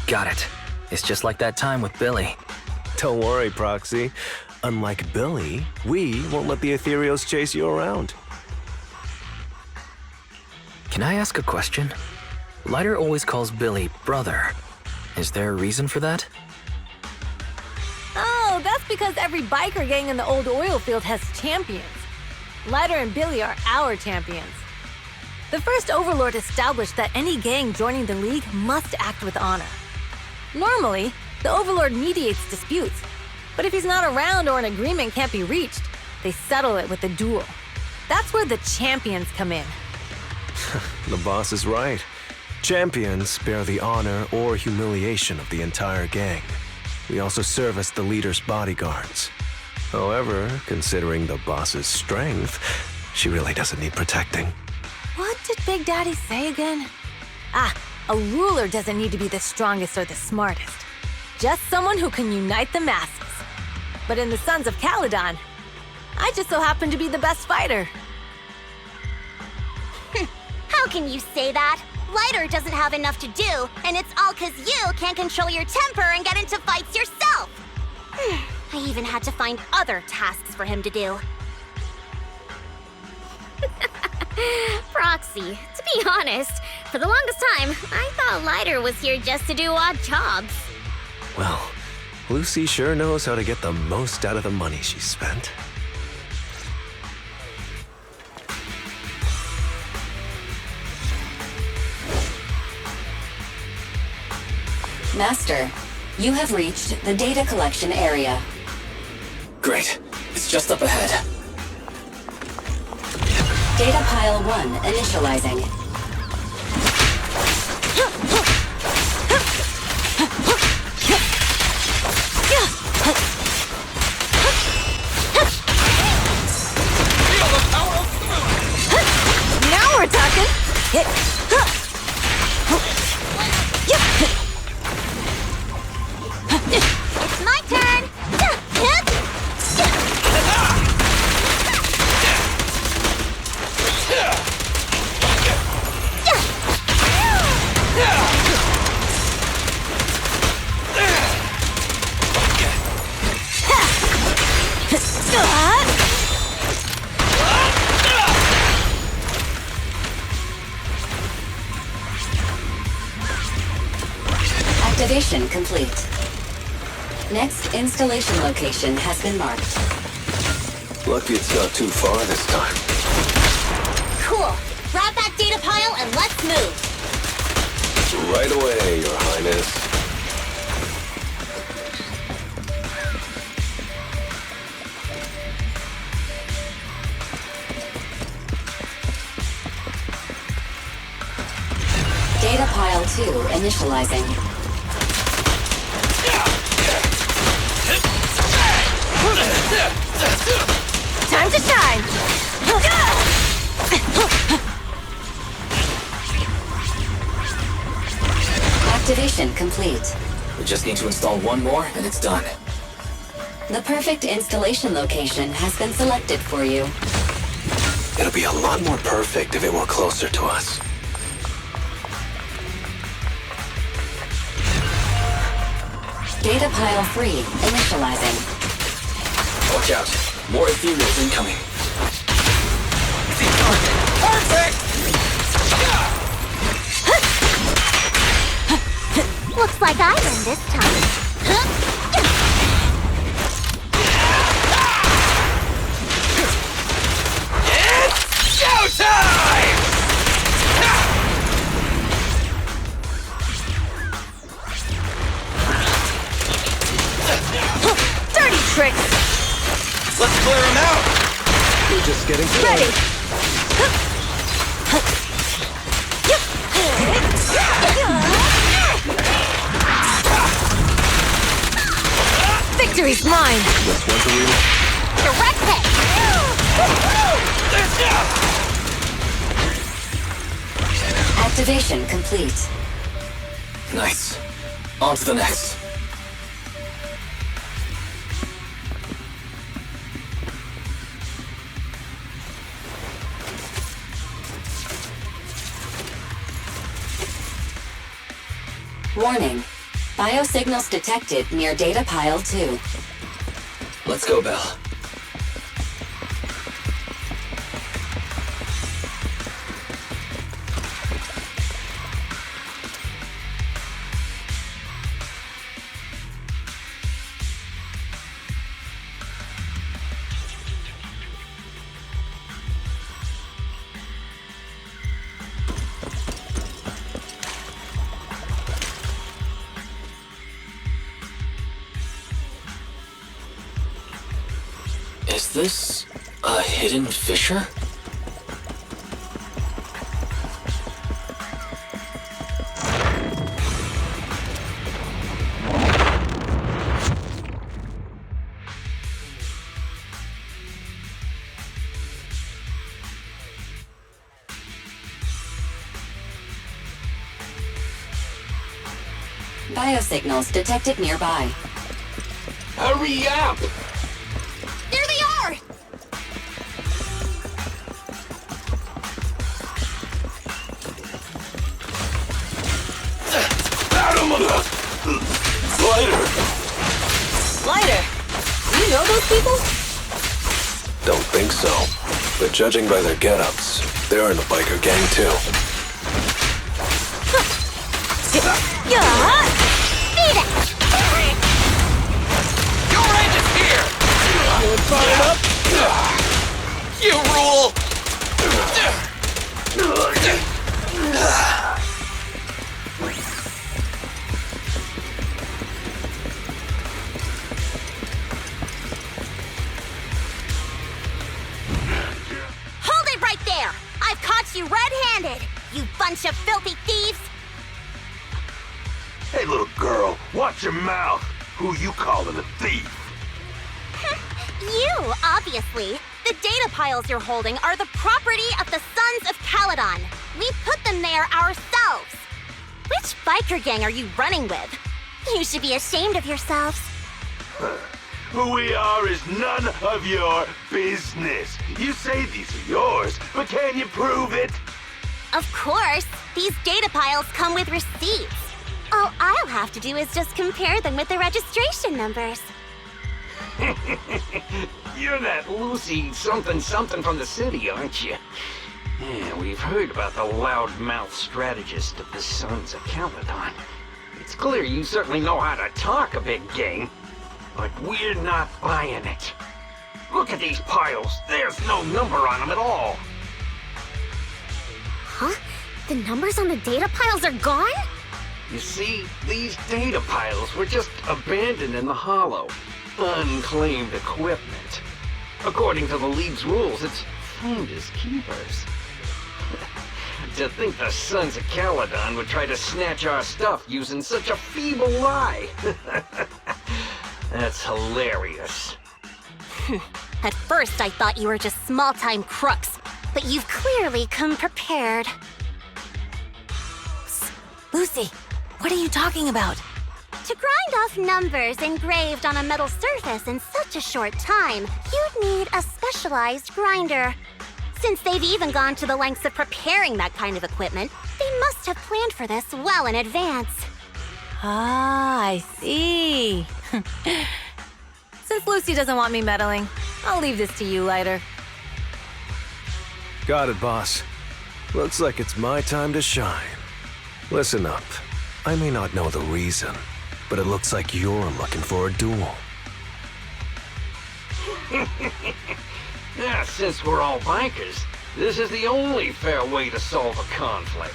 Got it. It's just like that time with Billy. Don't worry, Proxy. Unlike Billy, we won't let the ethereals chase you around. Can I ask a question? Lighter always calls Billy brother. Is there a reason for that? Oh, that's because every biker gang in the old oil field has champions. Lighter and Billy are our champions. The first Overlord established that any gang joining the League must act with honor. Normally, the Overlord mediates disputes, but if he's not around or an agreement can't be reached, they settle it with a duel. That's where the champions come in. The boss is right. Champions bear the honor or humiliation of the entire gang. We also serve as the leader's bodyguards. However, considering the boss's strength, she really doesn't need protecting. What did Big Daddy say again? Ah, a ruler doesn't need to be the strongest or the smartest. Just someone who can unite the masses. But in the Sons of Caledon, I just so happen to be the best fighter. How can you say that? Lighter doesn't have enough to do, and it's all 'cause you can't control your temper and get into fights yourself. I even had to find other tasks for him to do. Proxy, to be honest, for the longest time, I thought Lighter was here just to do odd jobs. Well, Lucy sure knows how to get the most out of the money she spent. Master, you have reached the data collection area. Great. It's just up ahead. Data pile 1 initializing. Now we're talking! It's my turn! Activation complete. Next installation location has been marked. Lucky it's not too far this time. Cool. Grab that data pile and let's move. Right away, Your Highness. Data pile pile 2 initializing. Time to shine! Activation complete. We just need to install one more, and it's done. The perfect installation location has been selected for you. It'll be a lot more perfect if it were closer to us. Data pile 3 initializing. Watch out. More ethereals incoming. Perfect! Looks like I win this time. It's showtime! Dirty tricks! Let's clear him out! We're just getting started. Ready! Victory's mine! Just want to read. Direct hit! Activation complete. Nice. On to the next. Warning. Biosignals detected near data pile 2. Let's go, Belle. Is this a hidden fissure? Biosignals detected nearby. Hurry up! There they are! Slider! Slider! You know those people? Don't think so. But judging by their get-ups, they're in a biker gang too. Yeah! Beat it! Your end is here! Feeling fired up? You rule! Hold it right there! I've caught you red-handed, you bunch of filthy thieves! Hey, little girl, watch your mouth. Who you calling a thief? You, obviously. The data piles you're holding are the property of the Sons of Caledon. We put them there ourselves. Which biker gang are you running with? You should be ashamed of yourselves. Who we are is none of your business. You say these are yours, but can you prove it? Of course, these data piles come with receipts. All I'll have to do is just compare them with the registration numbers. You're that Lucy something from the city, aren't you? Yeah, we've heard about the loudmouth strategist of the Sons of Caledon. It's clear you certainly know how to talk a big game, but we're not buying it. Look at these piles. There's no number on them at all. Huh? The numbers on the data piles are gone? You see, these data piles were just abandoned in the hollow. Unclaimed equipment. According to the League's rules, it's finders keepers. To think the Sons of Caledon would try to snatch our stuff using such a feeble lie. That's hilarious. At first, I thought you were just small-time crooks, but you've clearly come prepared. Lucy, what are you talking about? To grind off numbers engraved on a metal surface in such a short time, you'd need a specialized grinder. Since they've even gone to the lengths of preparing that kind of equipment, they must have planned for this well in advance. Ah, I see. Since Lucy doesn't want me meddling, I'll leave this to you, Lighter. Got it, boss. Looks like it's my time to shine. Listen up. I may not know the reason, but it looks like you're looking for a duel. Yeah, since we're all bikers, this is the only fair way to solve a conflict.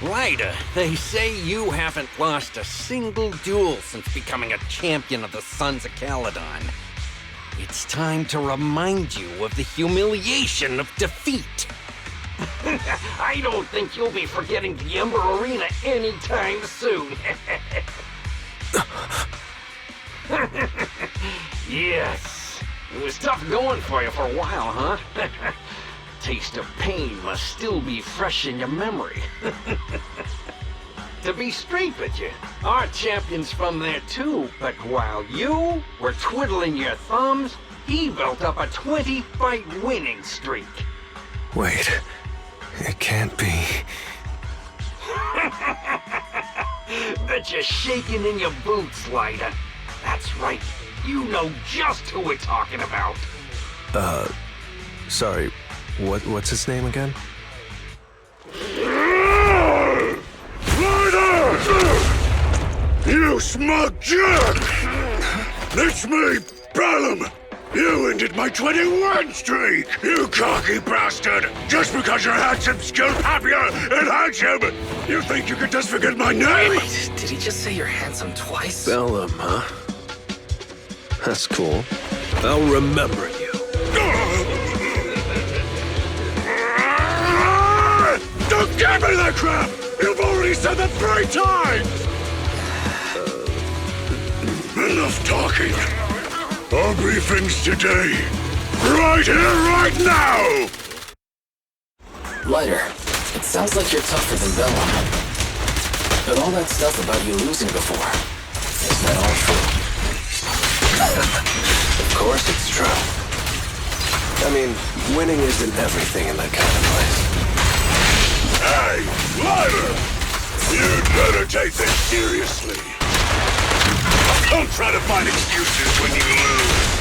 Ryder, they say you haven't lost a single duel since becoming a champion of the Sons of Caledon. It's time to remind you of the humiliation of defeat. I don't think you'll be forgetting the Ember Arena anytime soon. Yes, it was tough going for you for a while, huh? Taste of pain must still be fresh in your memory. To be straight with you, our champion's from there too, but while you were twiddling your thumbs, he built up a 20-fight winning streak. Wait, it can't be. Bet you're shaking in your boots, Lighter. That's right, you know just who we're talking about. Sorry, what's his name again? You smug jerk! It's me, Bellum! You ended my 21 streak, you cocky bastard! Just because you're handsome, skilled, happier, and handsome, you think you could just forget my name? Wait, did he just say you're handsome twice? Bellum, huh? That's cool. I'll remember you. Don't give me that crap! You've already said that 3 times! Enough talking. Our briefings today. Right here, right now! Lighter, it sounds like you're tougher than Bellum. But all that stuff about you losing before, is that all true? Of course it's true. I mean, winning isn't everything in that kind of place. Hey, Lighter! You'd better take this seriously. Don't try to find excuses when you lose.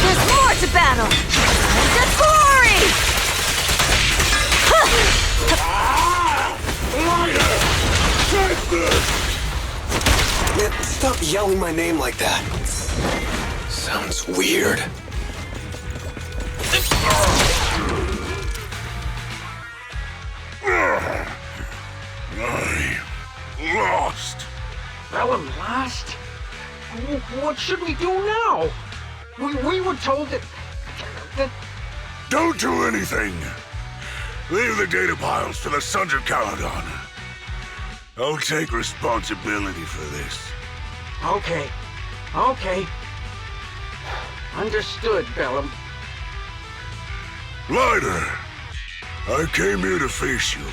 There's more to battle! The glory! Lighter! Take this! Man, stop yelling my name like that. Sounds weird. I lost. Bellum lost? What should we do now? We were told that... Don't do anything. Leave the data piles to the Sons of Caledon. I'll take responsibility for this. Okay. Understood, Bellum. Lighter, I came here to face you.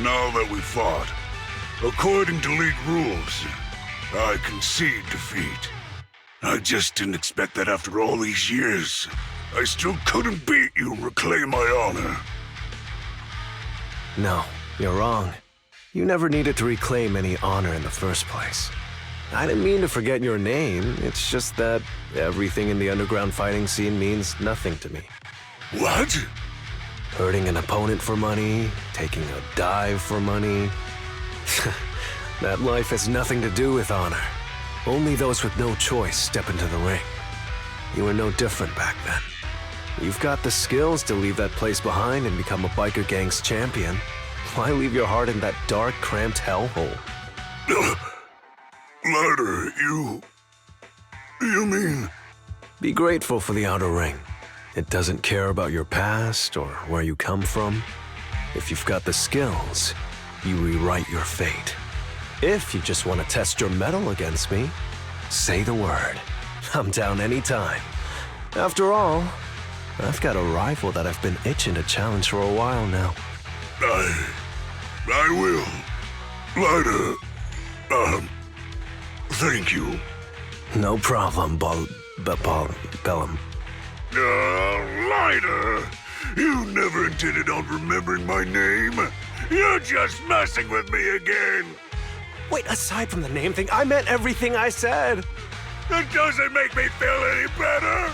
Now that we fought, according to League rules, I concede defeat. I just didn't expect that after all these years, I still couldn't beat you and reclaim my honor. No, you're wrong. You never needed to reclaim any honor in the first place. I didn't mean to forget your name, it's just that everything in the underground fighting scene means nothing to me. What? Hurting an opponent for money, taking a dive for money. That life has nothing to do with honor. Only those with no choice step into the ring. You were no different back then. You've got the skills to leave that place behind and become a biker gang's champion. Why leave your heart in that dark, cramped hellhole? Lighter, you mean... Be grateful for the outer ring. It doesn't care about your past or where you come from. If you've got the skills, you rewrite your fate. If you just want to test your mettle against me, say the word. I'm down anytime. After all, I've got a rival that I've been itching to challenge for a while now. I will. Lighter. Thank you. No problem, Bellum. Lighter! You never intended on remembering my name. You're just messing with me again. Wait, aside from the name thing, I meant everything I said. It doesn't make me feel any better.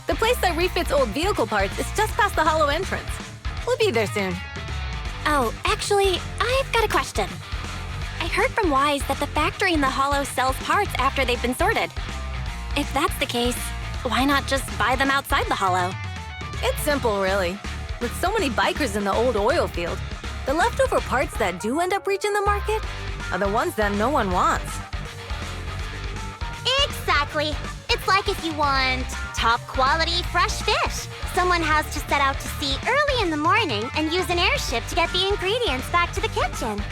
The place that refits old vehicle parts is just past the hollow entrance. We'll be there soon. Oh, actually, I've got a question. I heard from Wise that the factory in the hollow sells parts after they've been sorted. If that's the case, why not just buy them outside the hollow? It's simple, really. With so many bikers in the old oil field, the leftover parts that do end up reaching the market are the ones that no one wants. Exactly. It's like if you want top quality fresh fish. Someone has to set out to sea early in the morning and use an airship to get the ingredients back to the kitchen.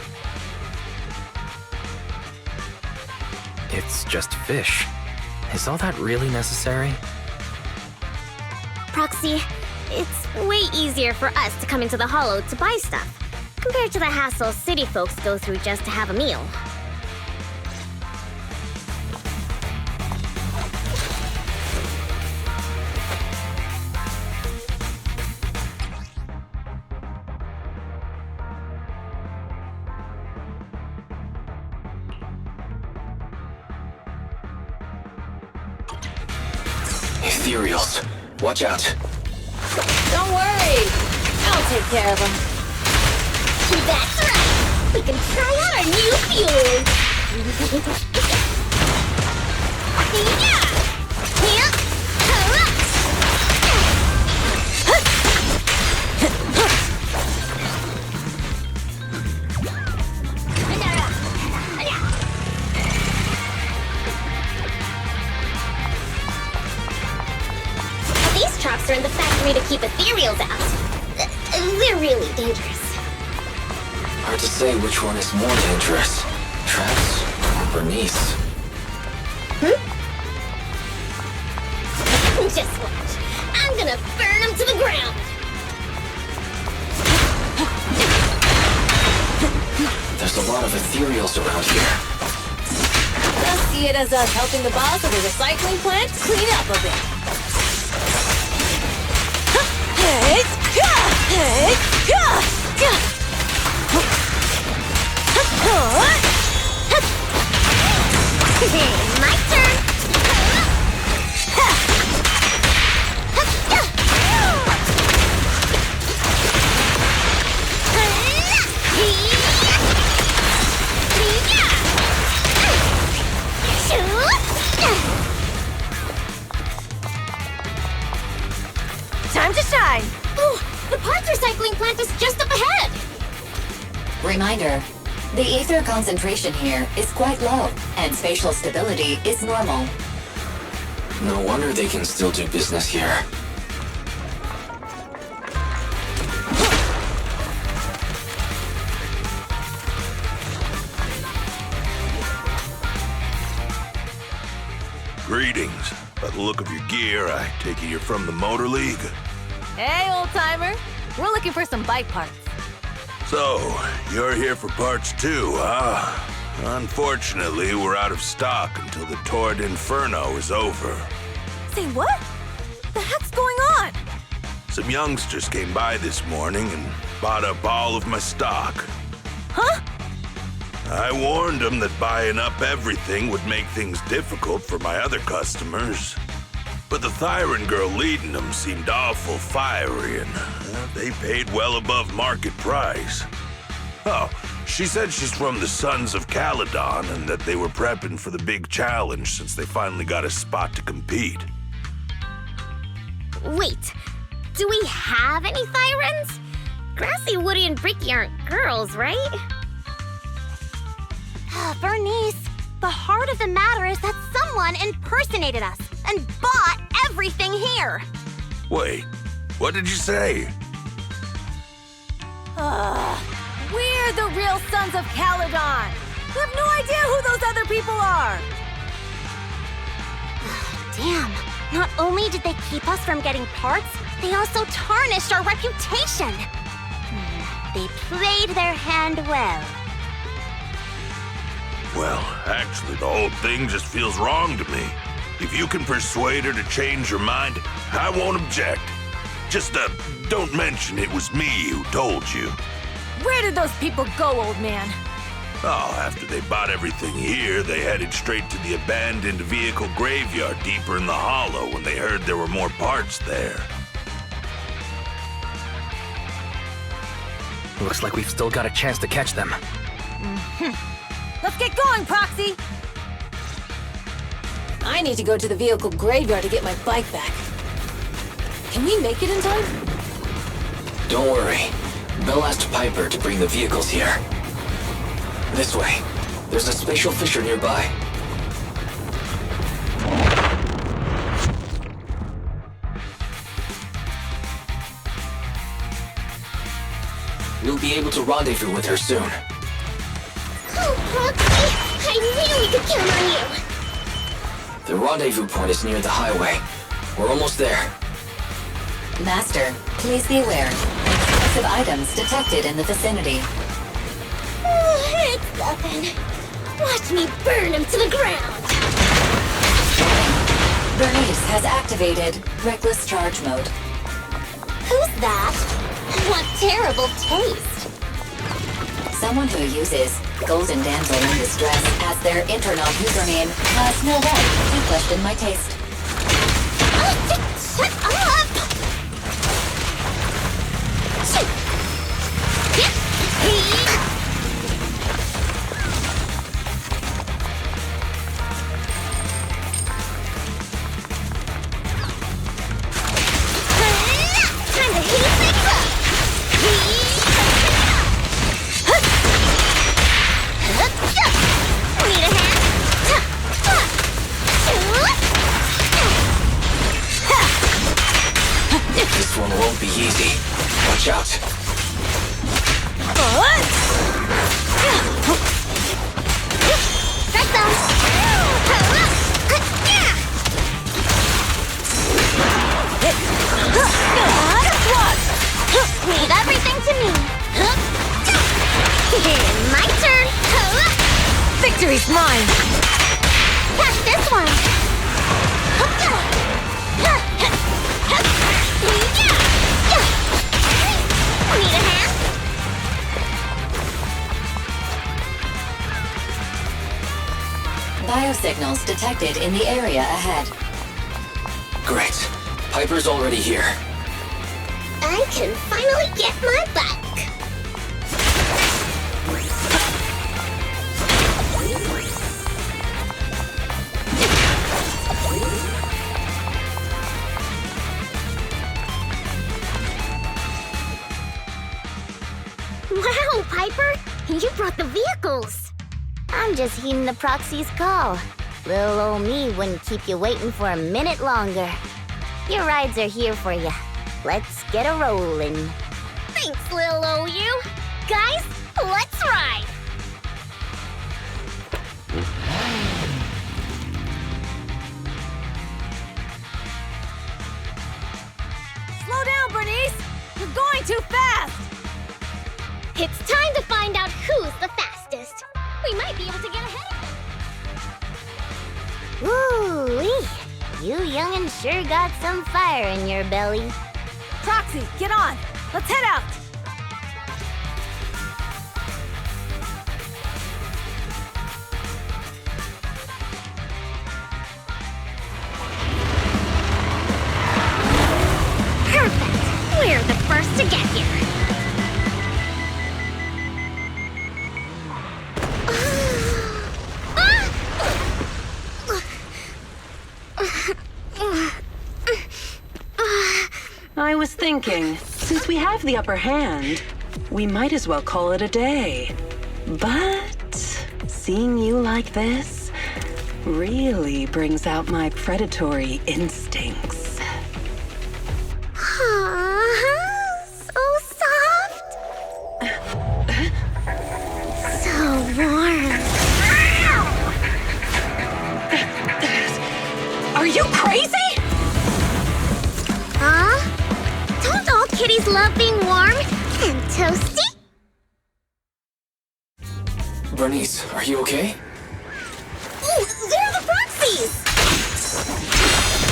It's just fish. Is all that really necessary? Proxy, it's way easier for us to come into the hollow to buy stuff, compared to the hassle city folks go through just to have a meal. Ethereals. Watch out. Don't worry. I'll take care of them. That's right! We can try out our new fuel! These traps are in the factory to keep ethereals out. They're really dangerous. Hard to say which one is more dangerous. Traps or Bernice? Just watch. I'm gonna burn them to the ground. There's a lot of ethereals around here. Just see it as us helping the boss of the recycling plant clean up a bit. My turn! Time to shine! Oh, the parts recycling plant is just up ahead! Reminder, the ether concentration here is quite low, and spatial stability is normal. No wonder they can still do business here. the look of your gear, I take it you're from the Motor League? Hey, old-timer. We're looking for some bike parts. So, you're here for parts too, huh? Unfortunately, we're out of stock until the Torrid Inferno is over. Say what? The heck's going on? Some youngsters came by this morning and bought up all of my stock. Huh? I warned them that buying up everything would make things difficult for my other customers. But the Thyron girl leading them seemed awful fiery, and they paid well above market price. Oh, she said she's from the Sons of Caledon and that they were prepping for the big challenge since they finally got a spot to compete. Wait, do we have any Thyrans? Grassy, Woody, and Bricky aren't girls, right? Bernice, the heart of the matter is that someone impersonated us and bought everything here. Wait, what did you say? We're the real Sons of Caledon. We have no idea who those other people are. Damn, not only did they keep us from getting parts, they also tarnished our reputation. They played their hand well. Well, actually, the whole thing just feels wrong to me. If you can persuade her to change her mind, I won't object. Just, don't mention it was me who told you. Where did those people go, old man? Oh, after they bought everything here, they headed straight to the abandoned vehicle graveyard deeper in the hollow when they heard there were more parts there. Looks like we've still got a chance to catch them. Let's get going, Proxy! I need to go to the vehicle graveyard to get my bike back. Can we make it in time? Don't worry. Bill asked Piper to bring the vehicles here. This way. There's a spatial fissure nearby. We'll be able to rendezvous with her soon. Oh, Proxy! I knew we could count on you! The rendezvous point is near the highway. We're almost there. Master, please be aware. Explosive items detected in the vicinity. Oh, it's nothing. Watch me burn him to the ground! Bernice has activated Reckless Charge Mode. Who's that? What terrible taste! Someone who uses Golden Damsel in Distress as their internal username has no right to question my taste. Shut up! Time to heat things up! Need a hand? This one won't be easy. Watch out. Strike them! Leave everything to me. My turn. Victory's mine! Catch this one. Need a hand? Biosignals detected in the area ahead. Great. Piper's already here. I can finally get my bike. Wow, Piper! You brought the vehicles! I'm just heeding the Proxy's call. Little old me wouldn't keep you waiting for a minute longer. Your rides are here for you. Let's get a rollin'. Thanks, little old you. Guys, let's ride! too fast! It's time to find out who's the fastest. We might be able to get ahead of them. Ooh-wee. You young'uns sure got some fire in your belly. Proxy, get on! Let's head out! Perfect! We're the first to get here. I was thinking, since we have the upper hand, we might as well call it a day. But seeing you like this really brings out my predatory instincts. So soft. So warm. Are you crazy? Huh? Don't all kitties love being warm and toasty? Bernice, are you okay? Ooh, they're the Proxies!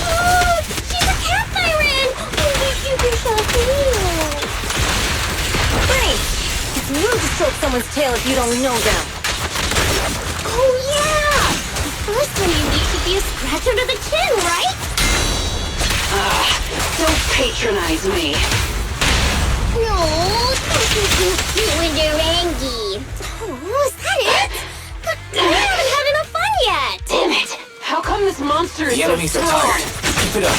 Oh, she's a cat siren! Oh, they're super so cool! Bernice, it's rude to stroke someone's tail if you don't know them. Oh, yeah! The first one you need should be a scratch under the chin, right? Don't patronize me. No, this is too cute when you're angry. Oh, is that it? But we haven't had enough fun yet! Damn it! How come this monster is The enemies so are strong? tired. Keep it up.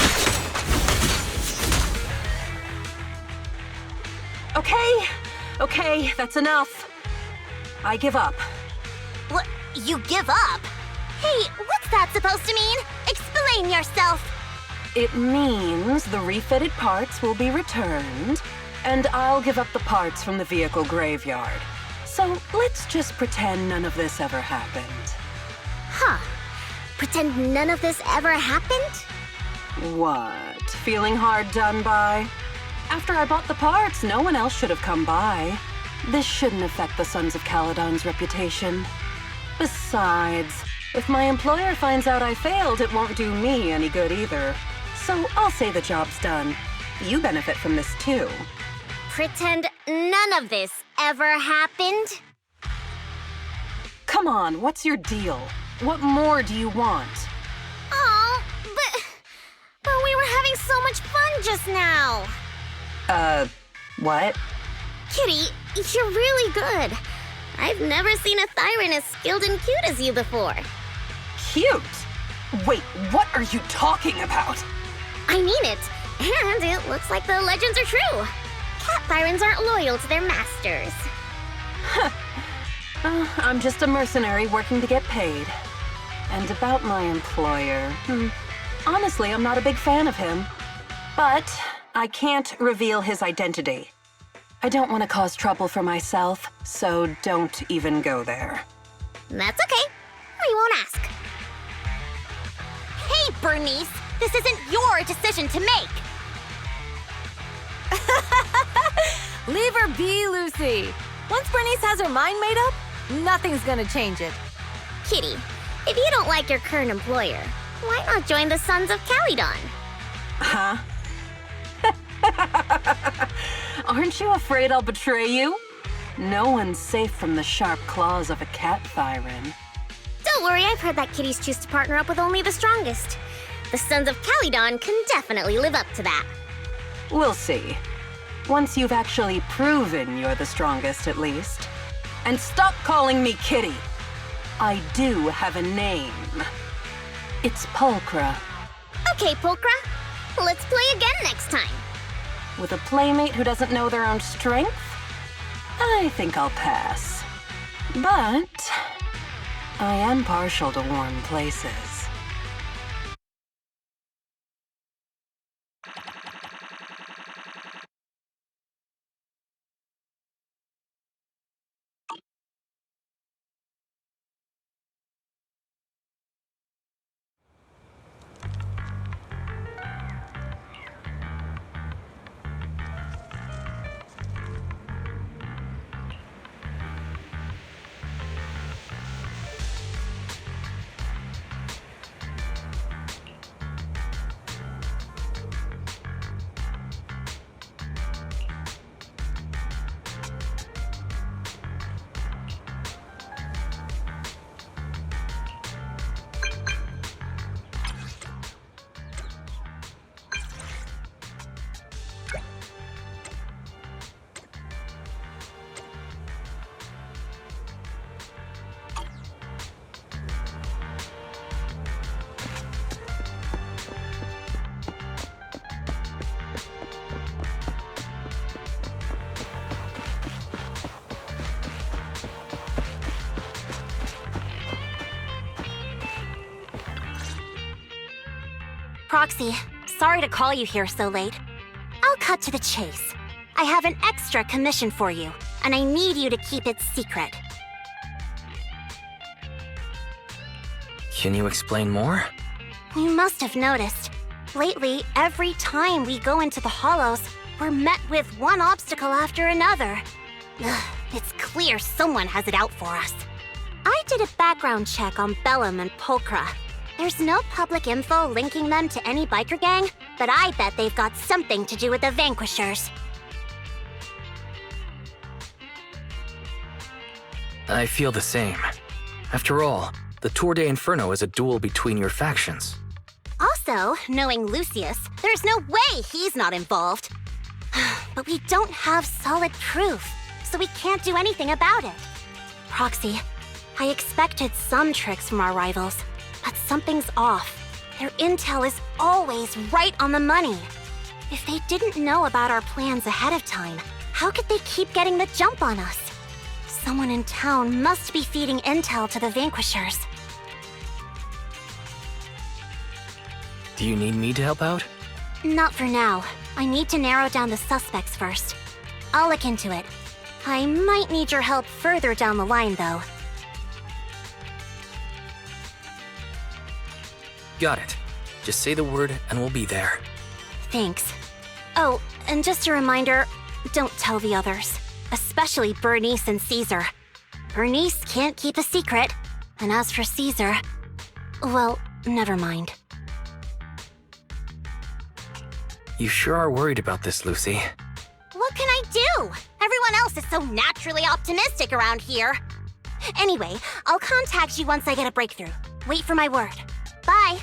Okay, that's enough. I give up. What? You give up? Hey, what's that supposed to mean? Explain yourself. It means the refitted parts will be returned, and I'll give up the parts from the vehicle graveyard. So let's just pretend none of this ever happened. Huh. Pretend none of this ever happened? What? Feeling hard done by? After I bought the parts, no one else should have come by. This shouldn't affect the Sons of Caledon's reputation. Besides, if my employer finds out I failed, it won't do me any good either. So I'll say the job's done. You benefit from this too. Pretend none of this ever happened? Come on, what's your deal? What more do you want? Oh, but we were having so much fun just now. What? Kitty, you're really good. I've never seen a Thyran as skilled and cute as you before. Cute? Wait, what are you talking about? I mean it, and it looks like the legends are true. Cat Thyrans aren't loyal to their masters. I'm just a mercenary working to get paid. And about my employer, honestly, I'm not a big fan of him. But I can't reveal his identity. I don't want to cause trouble for myself, so don't even go there. That's okay. We won't ask. Hey, Bernice! This isn't your decision to make! Leave her be, Lucy. Once Bernice has her mind made up, nothing's gonna change it. Kitty, if you don't like your current employer, why not join the Sons of Caledon? Huh? Aren't you afraid I'll betray you? No one's safe from the sharp claws of a cat Thyran. Don't worry, I've heard that kitties choose to partner up with only the strongest. The Sons of Caledon can definitely live up to that. We'll see. Once you've actually proven you're the strongest, at least. And stop calling me Kitty. I do have a name. It's Pulchra. Okay, Pulchra. Let's play again next time. With a playmate who doesn't know their own strength? I think I'll pass. But I am partial to warm places. Prokси, sorry to call you here so late. I'll cut to the chase. I have an extra commission for you, and I need you to keep it secret. Can you explain more? You must have noticed. Lately, every time we go into the hollows, we're met with one obstacle after another. Ugh, it's clear someone has it out for us. I did a background check on Bellum and Pulchra. There's no public info linking them to any biker gang, but I bet they've got something to do with the Vanquishers. I feel the same. After all, the Tour de Inferno is a duel between your factions. Also, knowing Lucius, there's no way he's not involved. But we don't have solid proof, so we can't do anything about it. Proksi, I expected some tricks from our rivals, but something's off. Their intel is always right on the money. If they didn't know about our plans ahead of time, how could they keep getting the jump on us? Someone in town must be feeding intel to the Vanquishers. Do you need me to help out? Not for now. I need to narrow down the suspects first. I'll look into it. I might need your help further down the line, though. Got it. Just say the word and we'll be there. Thanks. Oh, and just a reminder, don't tell the others. Especially Bernice and Caesar. Bernice can't keep a secret. And as for Caesar, well, never mind. You sure are worried about this, Lucy. What can I do? Everyone else is so naturally optimistic around here. Anyway, I'll contact you once I get a breakthrough. Wait for my word. Bye.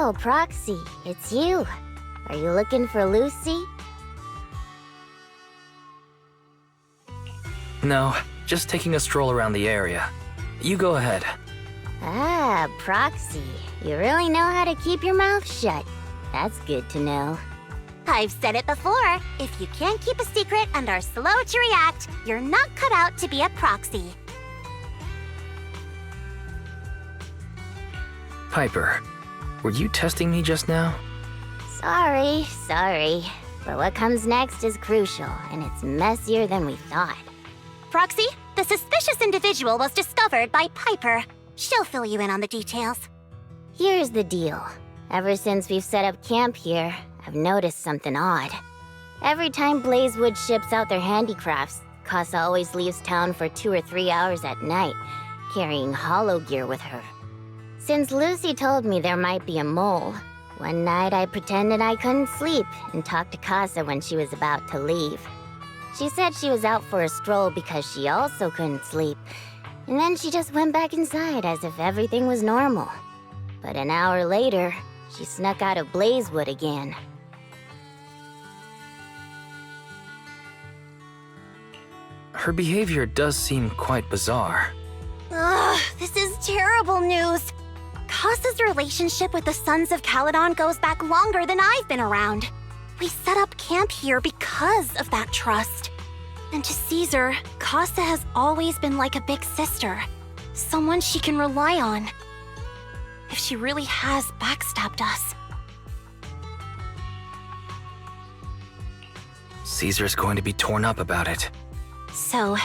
Oh, Proksie, it's you. Are you looking for Lucy? No, just taking a stroll around the area. You go ahead. Ah, Proksie, you really know how to keep your mouth shut. That's good to know. I've said it before. If you can't keep a secret and are slow to react, you're not cut out to be a proxy. Piper, were you testing me just now? Sorry. But what comes next is crucial, and it's messier than we thought. Proksie, the suspicious individual was discovered by Piper. She'll fill you in on the details. Here's the deal. Ever since we've set up camp here, I've noticed something odd. Every time Blazewood ships out their handicrafts, Casa always leaves town for 2 or 3 hours at night, carrying hollow gear with her. Since Lucy told me there might be a mole, one night I pretended I couldn't sleep and talked to Casa when she was about to leave. She said she was out for a stroll because she also couldn't sleep, and then she just went back inside as if everything was normal. But an hour later, she snuck out of Blazewood again. Her behavior does seem quite bizarre. Ugh, this is terrible news. Casa's relationship with the Sons of Caledon goes back longer than I've been around. We set up camp here because of that trust. And to Caesar, Casa has always been like a big sister. Someone she can rely on. If she really has backstabbed us. Caesar's going to be torn up about it. So,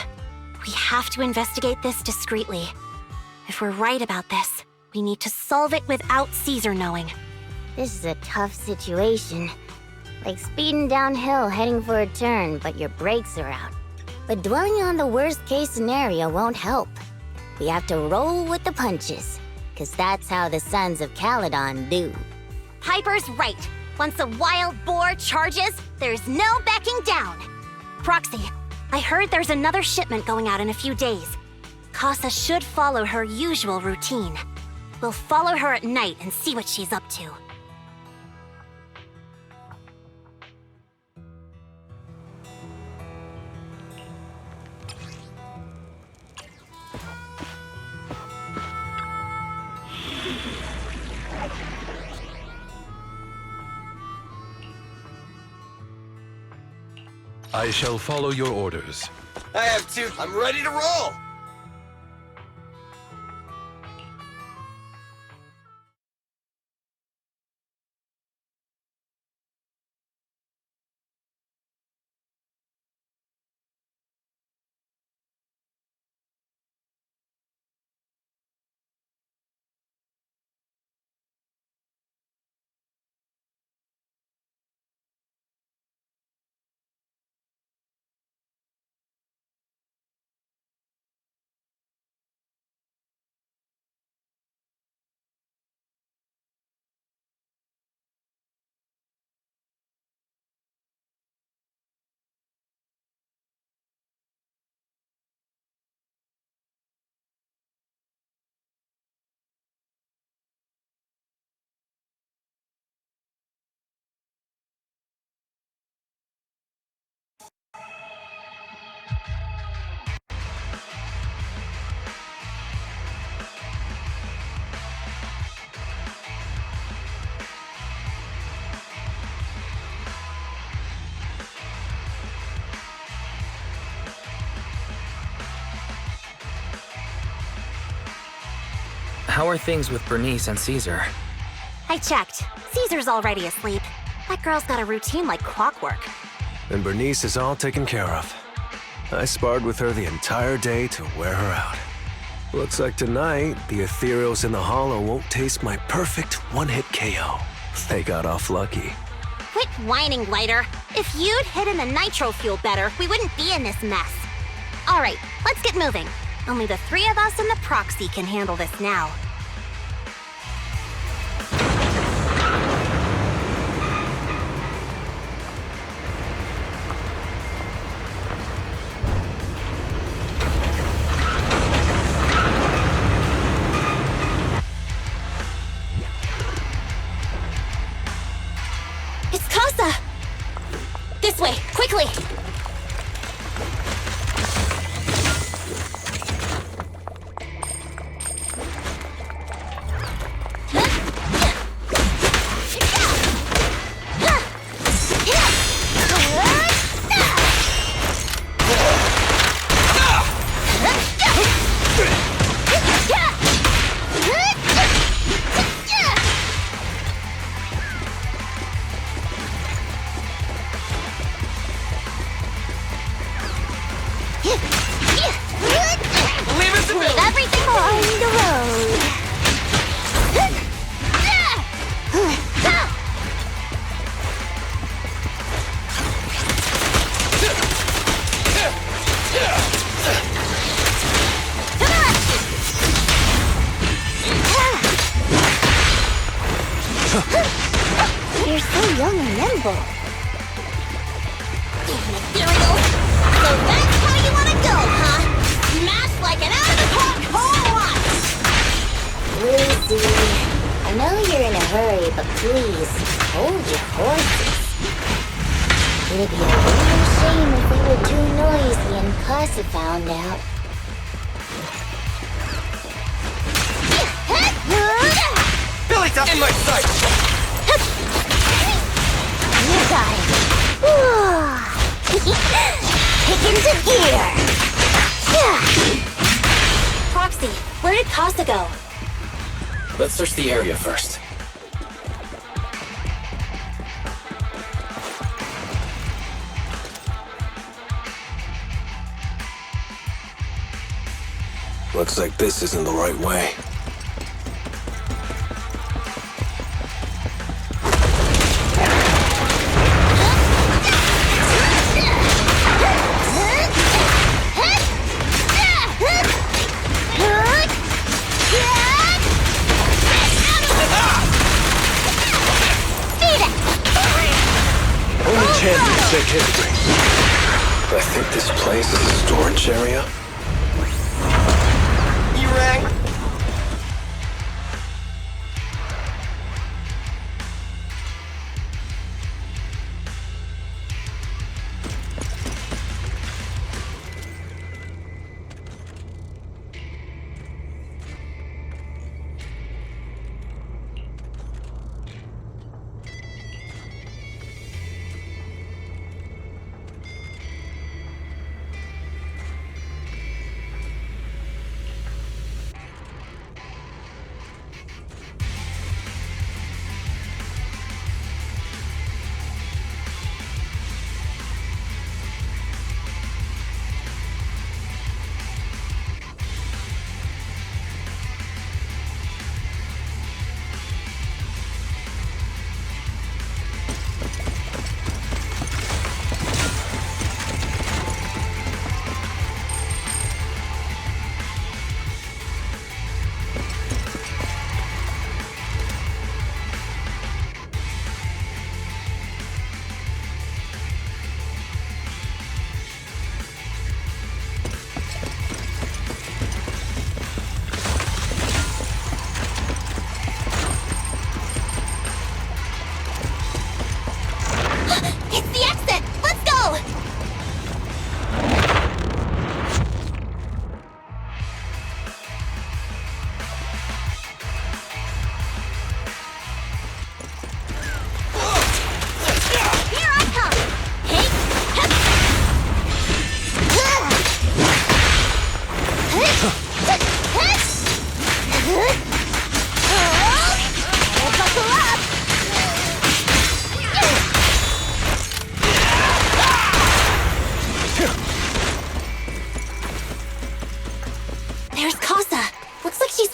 we have to investigate this discreetly. If we're right about this, we need to solve it without Caesar knowing. This is a tough situation. Like speeding downhill heading for a turn, but your brakes are out. But dwelling on the worst-case scenario won't help. We have to roll with the punches, 'cause that's how the Sons of Caledon do. Piper's right. Once a wild boar charges, there's no backing down. Proksie, I heard there's another shipment going out in a few days. Casa should follow her usual routine. We'll follow her at night and see what she's up to. I shall follow your orders. I have two. I'm ready to roll! How are things with Bernice and Caesar? I checked. Caesar's already asleep. That girl's got a routine like clockwork. And Bernice is all taken care of. I sparred with her the entire day to wear her out. Looks like tonight, the ethereals in the hollow won't taste my perfect one-hit KO. They got off lucky. Quit whining, Lighter. If you'd hidden the nitro fuel better, we wouldn't be in this mess. All right, let's get moving. Only the three of us and the Proksie can handle this now. This way, quickly! You're so young and nimble. There we go. So that's how you want to go, huh? Smash like an out-of-the-park home run! Lucy, I know you're in a hurry, but please, hold your horses. It'd be a real shame if we were too noisy and Casa found out. Billy's up in my sight! You got it. Kick into gear. Proxy, where did Casa go? Let's search the area first. Looks like this isn't the right way. Champions take history. I think this place is a storage area. You rang?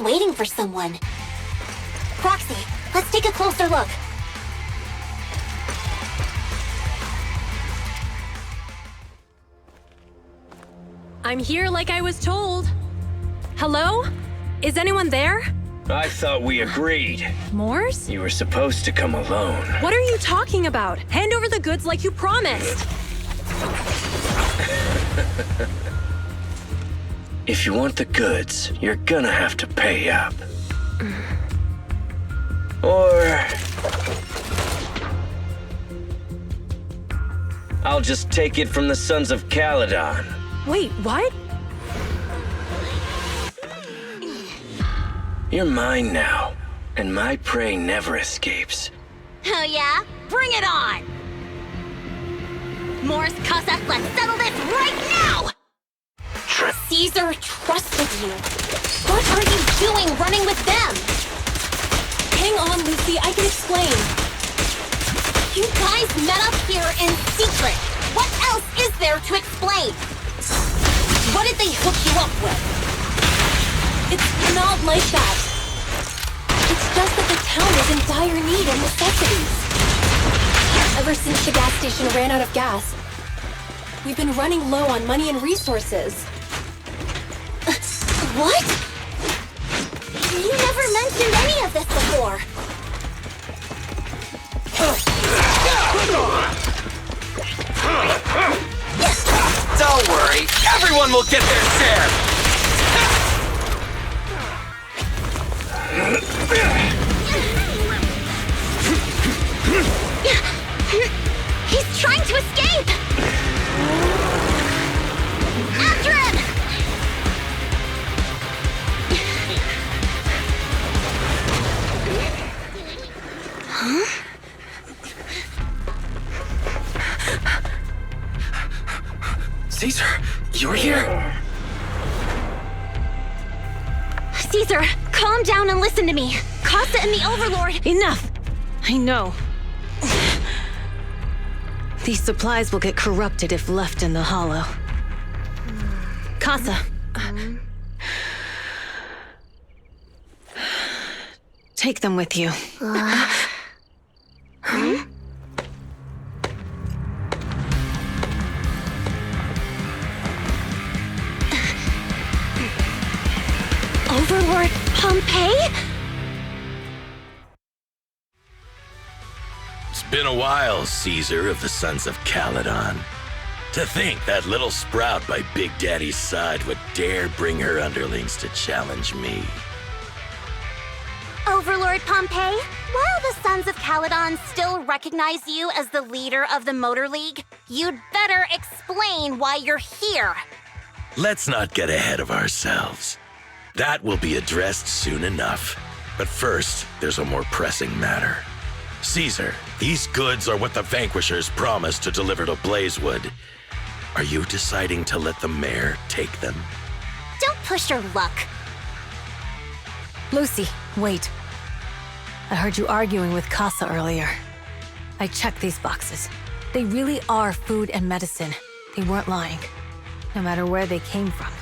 Waiting for someone. Proxy, let's take a closer look. I'm here like I was told. Hello? Is anyone there? I thought we agreed. Mors? You were supposed to come alone. What are you talking about? Hand over the goods like you promised. If you want the goods, you're gonna have to pay up. Or... I'll just take it from the Sons of Caledon. Wait, what? You're mine now, and my prey never escapes. Oh yeah? Bring it on! Morris Kosef, let's settle this right now! Caesar trusted you. What are you doing running with them? Hang on, Lucy, I can explain. You guys met up here in secret. What else is there to explain? What did they hook you up with? It's not like that. It's just that the town is in dire need of necessities. Ever since the gas station ran out of gas, we've been running low on money and resources. What? You never mentioned any of this before. Don't worry, everyone will get their share! He's trying to escape! After him! Huh? Caesar, you're here? Caesar, calm down and listen to me. Casa and the Overlord... Enough! I know. These supplies will get corrupted if left in the hollow. Casa. Take them with you. Overlord Pompeii? It's been a while, Caesar of the Sons of Caledon. To think that little sprout by Big Daddy's side would dare bring her underlings to challenge me. Overlord Pompeii, while the Sons of Caledon still recognize you as the leader of the Motor League, you'd better explain why you're here. Let's not get ahead of ourselves. That will be addressed soon enough. But first, there's a more pressing matter. Caesar, these goods are what the Vanquishers promised to deliver to Blazewood. Are you deciding to let the mayor take them? Don't push your luck. Lucy, wait. I heard you arguing with Casa earlier. I checked these boxes. They really are food and medicine. They weren't lying, no matter where they came from.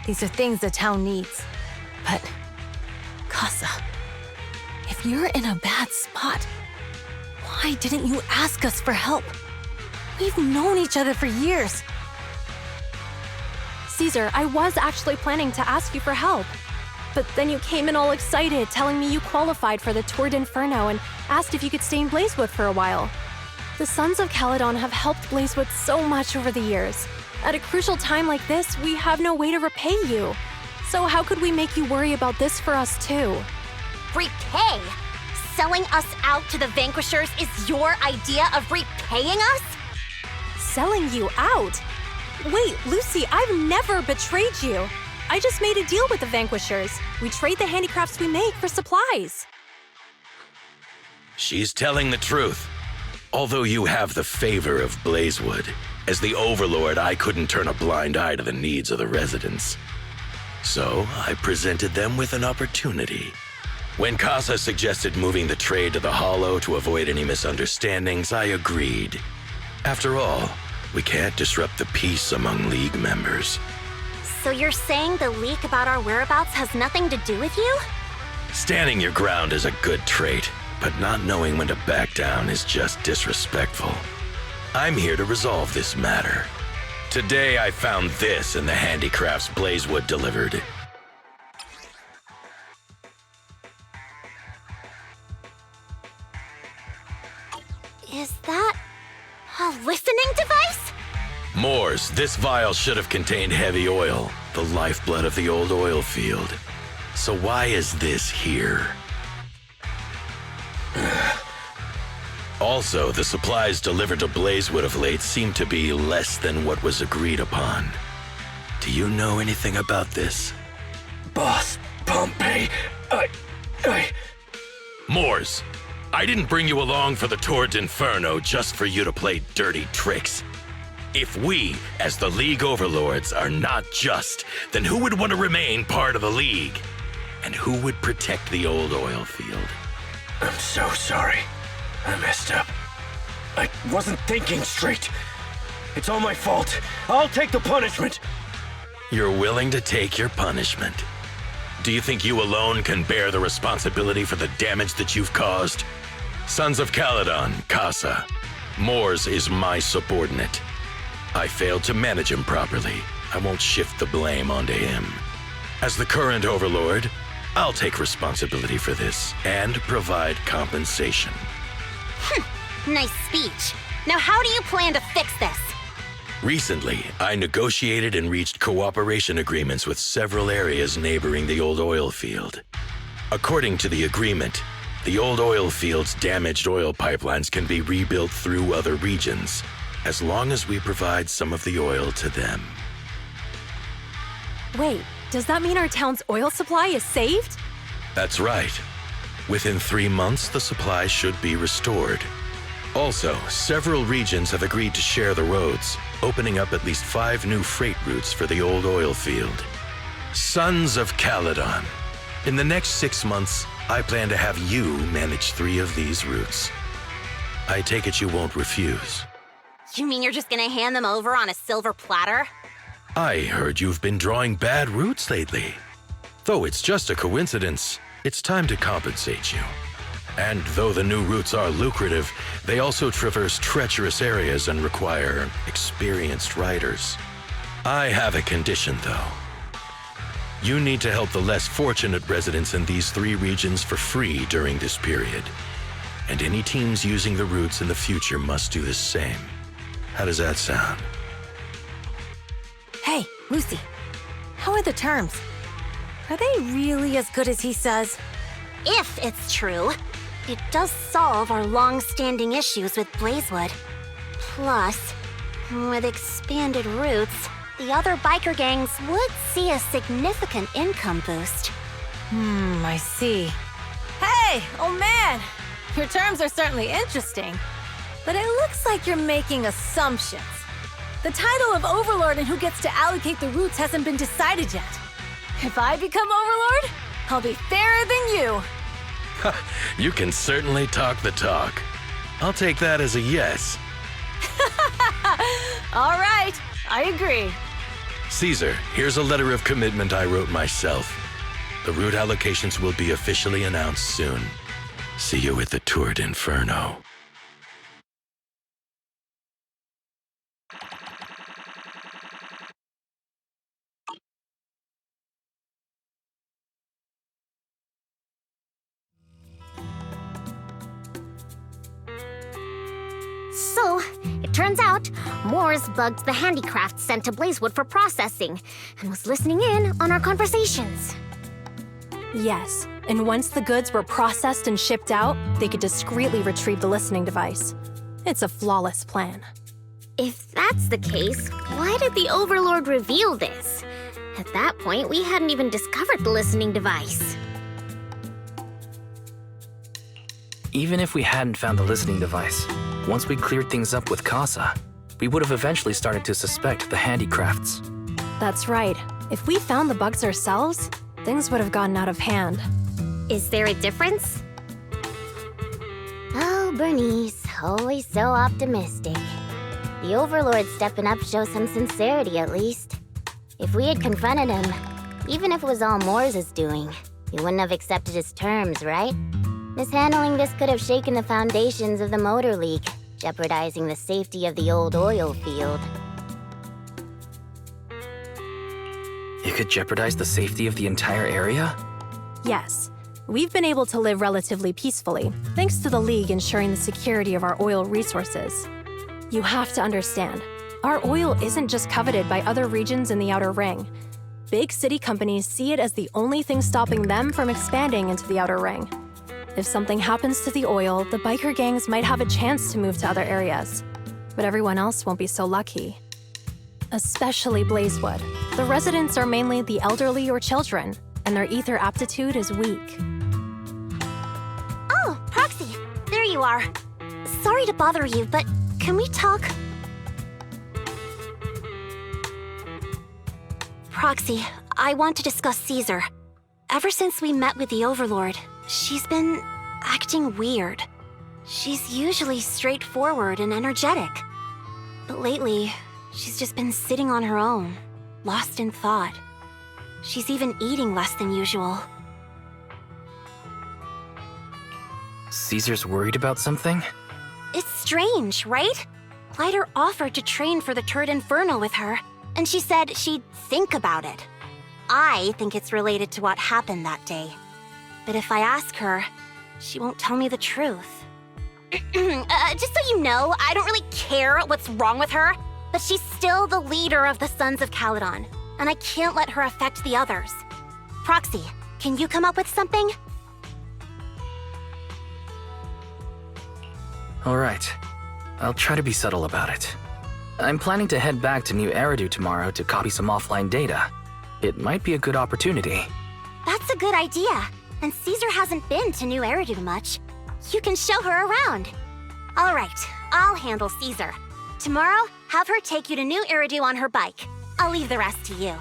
These are things the town needs. But, Casa, if you're in a bad spot, why didn't you ask us for help? We've known each other for years. Caesar, I was actually planning to ask you for help. But then you came in all excited, telling me you qualified for the Tour d'Inferno and asked if you could stay in Blazewood for a while. The Sons of Caledon have helped Blazewood so much over the years. At a crucial time like this, we have no way to repay you. So how could we make you worry about this for us too? Repay? Selling us out to the Vanquishers is your idea of repaying us? Selling you out? Wait, Lucy, I've never betrayed you. I just made a deal with the Vanquishers. We trade the handicrafts we make for supplies. She's telling the truth. Although you have the favor of Blazewood, as the Overlord, I couldn't turn a blind eye to the needs of the residents. So I presented them with an opportunity. When Casa suggested moving the trade to the Hollow to avoid any misunderstandings, I agreed. After all, we can't disrupt the peace among League members. So you're saying the leak about our whereabouts has nothing to do with you? Standing your ground is a good trait, but not knowing when to back down is just disrespectful. I'm here to resolve this matter. Today I found this in the handicrafts Blazewood delivered. Is that a listening device? Moors, this vial should have contained heavy oil, the lifeblood of the old oil field. So why is this here? Also, the supplies delivered to Blazewood of late seem to be less than what was agreed upon. Do you know anything about this? Boss, Pompey, Moors, I didn't bring you along for the Tour d'Inferno just for you to play dirty tricks. If we, as the League Overlords, are not just, then who would want to remain part of the League? And who would protect the old oil field? I'm so sorry. I messed up. I wasn't thinking straight. It's all my fault. I'll take the punishment. You're willing to take your punishment. Do you think you alone can bear the responsibility for the damage that you've caused? Sons of Caledon, Casa. Moors is my subordinate. I failed to manage him properly. I won't shift the blame onto him. As the current overlord, I'll take responsibility for this and provide compensation. Nice speech. Now how do you plan to fix this? Recently, I negotiated and reached cooperation agreements with several areas neighboring the old oil field. According to the agreement, the old oil field's damaged oil pipelines can be rebuilt through other regions, as long as we provide some of the oil to them. Wait, does that mean our town's oil supply is saved? That's right. Within 3 months, the supply should be restored. Also, several regions have agreed to share the roads, opening up at least 5 new freight routes for the old oil field. Sons of Caledon. In the next 6 months, I plan to have you manage 3 of these routes. I take it you won't refuse. You mean you're just gonna hand them over on a silver platter? I heard you've been drawing bad routes lately. Though it's just a coincidence, it's time to compensate you. And though the new routes are lucrative, they also traverse treacherous areas and require experienced riders. I have a condition, though. You need to help the less fortunate residents in these 3 regions for free during this period. And any teams using the routes in the future must do the same. How does that sound? Hey, Lucy. How are the terms? Are they really as good as he says? If it's true, it does solve our long-standing issues with Blazewood. Plus, with expanded routes, the other biker gangs would see a significant income boost. I see. Hey, old man! Your terms are certainly interesting, but it looks like you're making assumptions. The title of Overlord and who gets to allocate the routes hasn't been decided yet. If I become Overlord, I'll be fairer than you. You can certainly talk the talk. I'll take that as a yes. All right, I agree. Caesar, here's a letter of commitment I wrote myself. The route allocations will be officially announced soon. See you at the Tour d'Inferno. So, it turns out, Moors bugged the handicrafts sent to Blazewood for processing, and was listening in on our conversations. Yes, and once the goods were processed and shipped out, they could discreetly retrieve the listening device. It's a flawless plan. If that's the case, why did the Overlord reveal this? At that point, we hadn't even discovered the listening device. Even if we hadn't found the listening device, once we cleared things up with Casa, we would have eventually started to suspect the handicrafts. That's right. If we found the bugs ourselves, things would have gotten out of hand. Is there a difference? Oh, Bernice, always so optimistic. The Overlord stepping up shows some sincerity, at least. If we had confronted him, even if it was all Moore's doing, he wouldn't have accepted his terms, right? Mishandling this could have shaken the foundations of the Motor League, jeopardizing the safety of the old oil field. It could jeopardize the safety of the entire area? Yes. We've been able to live relatively peacefully, thanks to the League ensuring the security of our oil resources. You have to understand, our oil isn't just coveted by other regions in the Outer Ring. Big city companies see it as the only thing stopping them from expanding into the Outer Ring. If something happens to the oil, the biker gangs might have a chance to move to other areas. But everyone else won't be so lucky. Especially Blazewood. The residents are mainly the elderly or children, and their ether aptitude is weak. Oh, Proxy, there you are. Sorry to bother you, but can we talk? Proxy, I want to discuss Caesar. Ever since we met with the Overlord, she's been acting weird. She's usually straightforward and energetic. But lately, she's just been sitting on her own, lost in thought. She's even eating less than usual. Caesar's worried about something? It's strange, right? Lighter offered to train for the Turd Inferno with her, and she said she'd think about it. I think it's related to what happened that day. But if I ask her, she won't tell me the truth. Just so you know, I don't really care what's wrong with her, but she's still the leader of the Sons of Caledon, and I can't let her affect the others. Proxy, can you come up with something? All right. I'll try to be subtle about it. I'm planning to head back to Nью-Эриду tomorrow to copy some offline data. It might be a good opportunity. That's a good idea. And Caesar hasn't been to Nью-Эриdu much. You can show her around. All right, I'll handle Caesar. Tomorrow, have her take you to Nью-Эриdu on her bike. I'll leave the rest to you.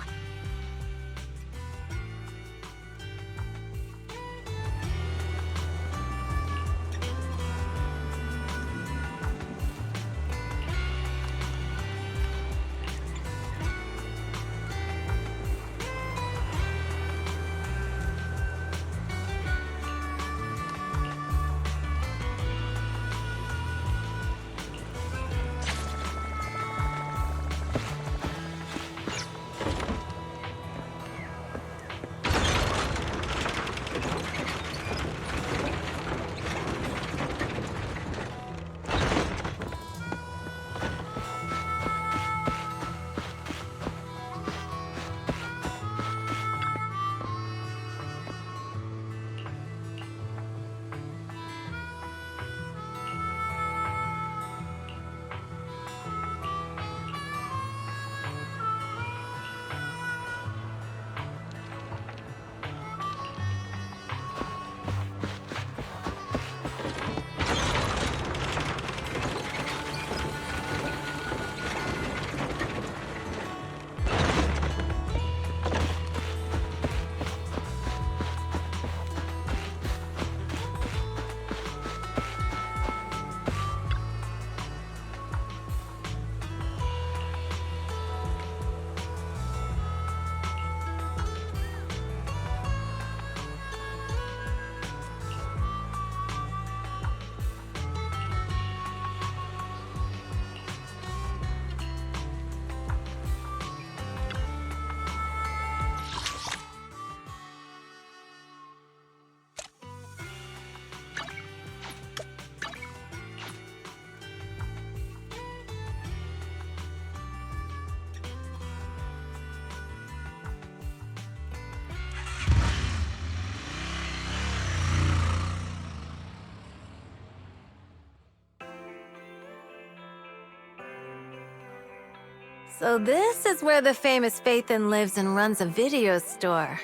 So this is where the famous Phaethon lives and runs a video store.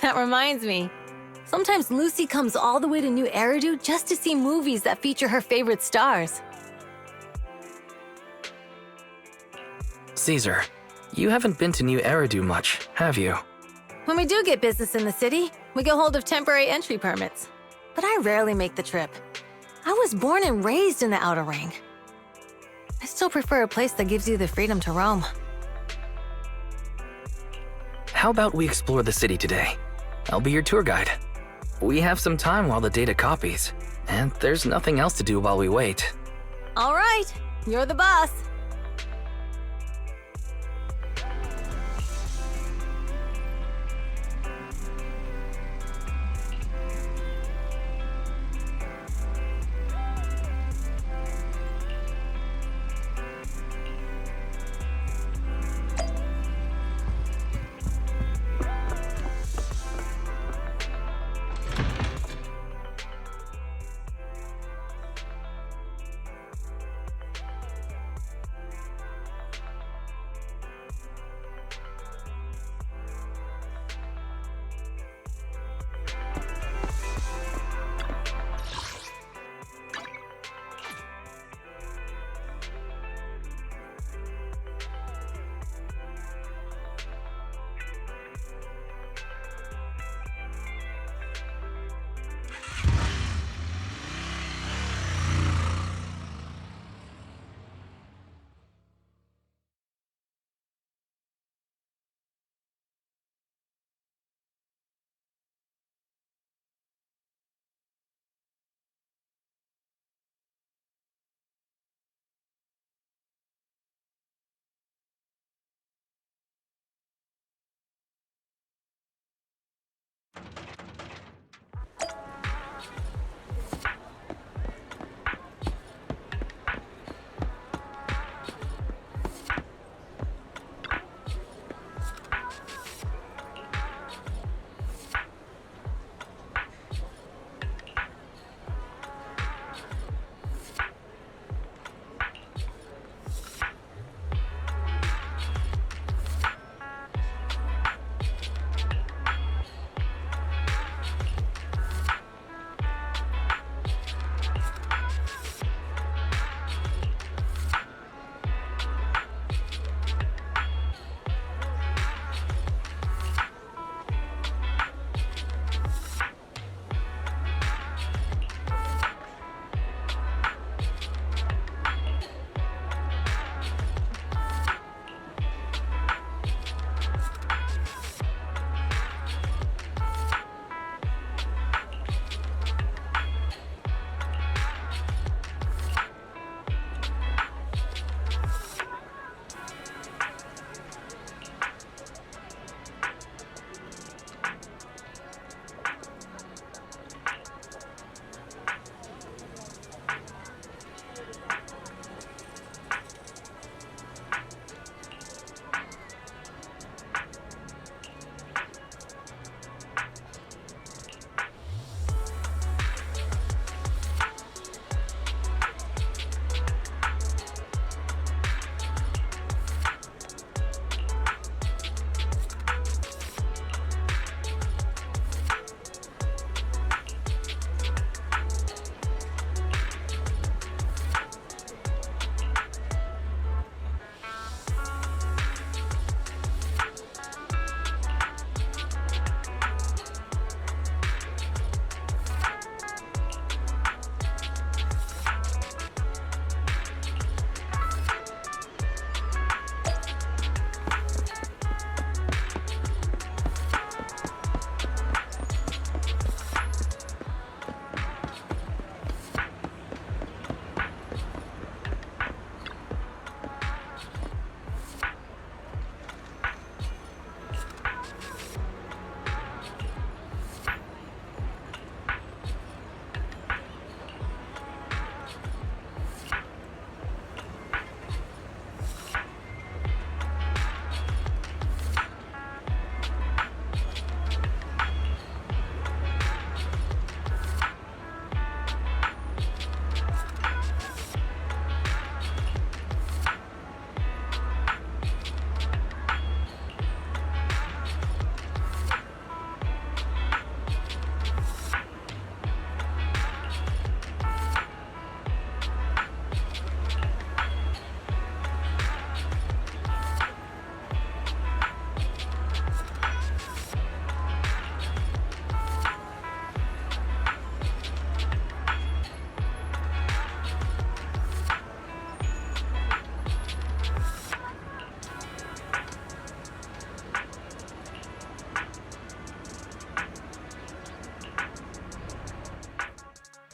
That reminds me. Sometimes Lucy comes all the way to Nью-Эриду just to see movies that feature her favorite stars. Caesar, you haven't been to Nью-Эриду much, have you? When we do get business in the city, we get hold of temporary entry permits. But I rarely make the trip. I was born and raised in the Outer Ring. I still prefer a place that gives you the freedom to roam. How about we explore the city today? I'll be your tour guide. We have some time while the data copies, and there's nothing else to do while we wait. All right, you're the boss.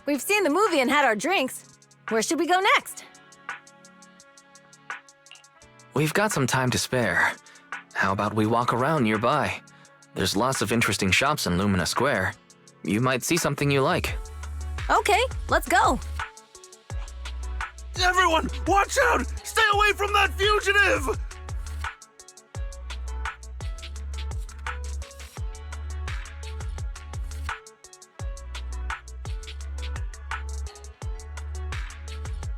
We've seen the movie and had our drinks. Where should we go next? We've got some time to spare. How about we walk around nearby? There's lots of interesting shops in Lumina Square. You might see something you like. Okay, let's go. Everyone, watch out! Stay away from that fugitive!